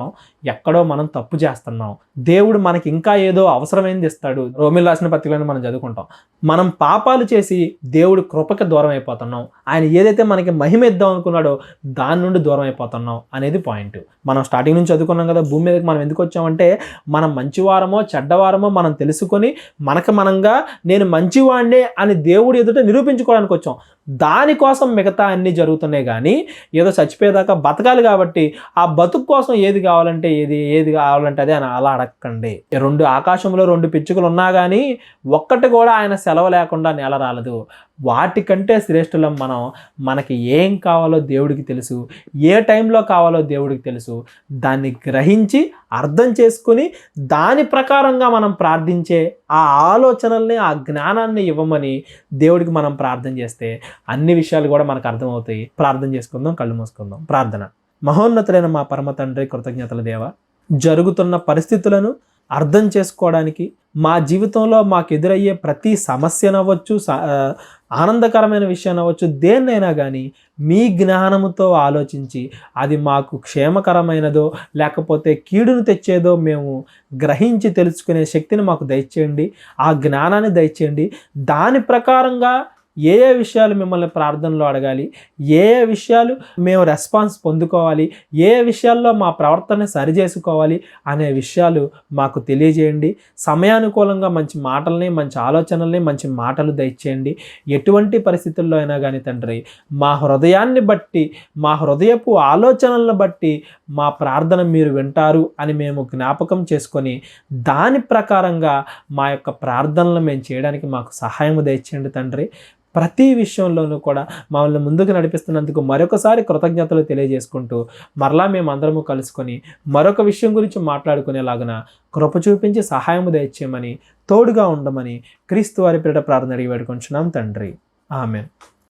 ఎక్కడో మనం తప్పు చేస్తున్నాం. దేవుడు మనకి ఇంకా ఏదో అవసరమైంది ఇస్తాడు. రోమిల్ రాసిన పత్రికలను మనం చదువుకుంటాం. మనం పాపాలు చేసి దేవుడు కృపకి దూరం అయిపోతున్నాం. ఆయన ఏదైతే మనకి మహిమ ఇద్దాం అనుకున్నాడో దాని నుండి దూరం అయిపోతున్నాం అనేది పాయింట్. మనం స్టార్టింగ్ నుంచి చదువుకున్నాం కదా, భూమి మీదకి మనం ఎందుకు వచ్చామంటే మనం మంచివారమో చెడ్డవారమో మనం తెలుసుకొని మనంగా నేను మంచివాడినే అని దేవుడు ఎదుట నిరూపించుకోవడానికి వచ్చాం. దానికోసం మిగతా అన్నీ జరుగుతున్నాయి. కానీ ఏదో చచ్చిపోయేదాకా బతకాలి కాబట్టి ఆ బతుకు కోసం ఏది కావాలంటే ఏది కావాలంటే అదే అని అలా అడగకండి. 2 ఆకాశంలో 2 పిచ్చుకలు ఉన్నా కానీ ఒక్కటి కూడా ఆయన సెలవు లేకుండా నేల రాలదు. వాటికంటే శ్రేష్ఠులం మనం. మనకి ఏం కావాలో దేవుడికి తెలుసు, ఏ టైంలో కావాలో దేవుడికి తెలుసు. దాన్ని గ్రహించి అర్థం చేసుకుని దాని ప్రకారంగా మనం ప్రార్థించే ఆ ఆలోచనల్ని, ఆ జ్ఞానాన్ని ఇవ్వమని దేవుడికి మనం ప్రార్థన చేస్తే అన్ని విషయాలు కూడా మనకు అర్థమవుతాయి. ప్రార్థన చేసుకుందాం, కళ్ళు మూసుకుందాం. ప్రార్థన. మహోన్నతులైన మా పరమ తండ్రి, కృతజ్ఞతల దేవా, జరుగుతున్న పరిస్థితులను అర్థం చేసుకోవడానికి, మా జీవితంలో మాకు ఎదురయ్యే ప్రతి సమస్యనవ్వచ్చు, ఆనందకరమైన విషయం అవ్వచ్చు, దేన్నైనా కానీ మీ జ్ఞానముతో ఆలోచించి అది మాకు క్షేమకరమైనదో లేకపోతే కీడును తెచ్చేదో మేము గ్రహించి తెలుసుకునే శక్తిని మాకు దయచేయండి. ఆ జ్ఞానాన్ని దయచేయండి. దాని ప్రకారంగా ఏ విషయాలు మిమ్మల్ని ప్రార్థనలో అడగాలి, ఏ విషయాలు మేము రెస్పాన్స్ పొందుకోవాలి, ఏ విషయాల్లో మా ప్రవర్తన సరిచేసుకోవాలి అనే విషయాలు మాకు తెలియజేయండి. సమయానుకూలంగా మంచి మాటల్ని, మంచి ఆలోచనల్ని, మంచి మాటలు దయచేయండి. ఎటువంటి పరిస్థితుల్లో అయినా కానీ తండ్రి, మా హృదయాన్ని బట్టి, మా హృదయపు ఆలోచనలను బట్టి మా ప్రార్థన మీరు వింటారు అని మేము జ్ఞాపకం చేసుకొని దాని ప్రకారంగా మా యొక్క ప్రార్థనలు మేము చేయడానికి మాకు సహాయం దయచేయండి తండ్రి. ప్రతి విషయంలోనూ కూడా మమ్మల్ని ముందుకు నడిపిస్తున్నందుకు మరొకసారి కృతజ్ఞతలు తెలియజేసుకుంటూ మరలా మేమందరము కలుసుకొని మరొక విషయం గురించి మాట్లాడుకునేలాగున కృప చూపించి సహాయము దయచేయమని, తోడుగా ఉండమని క్రీస్తు వారి పేరిట ప్రార్థన అడిగి వేడుకొంచున్నాం తండ్రి. ఆమేన్.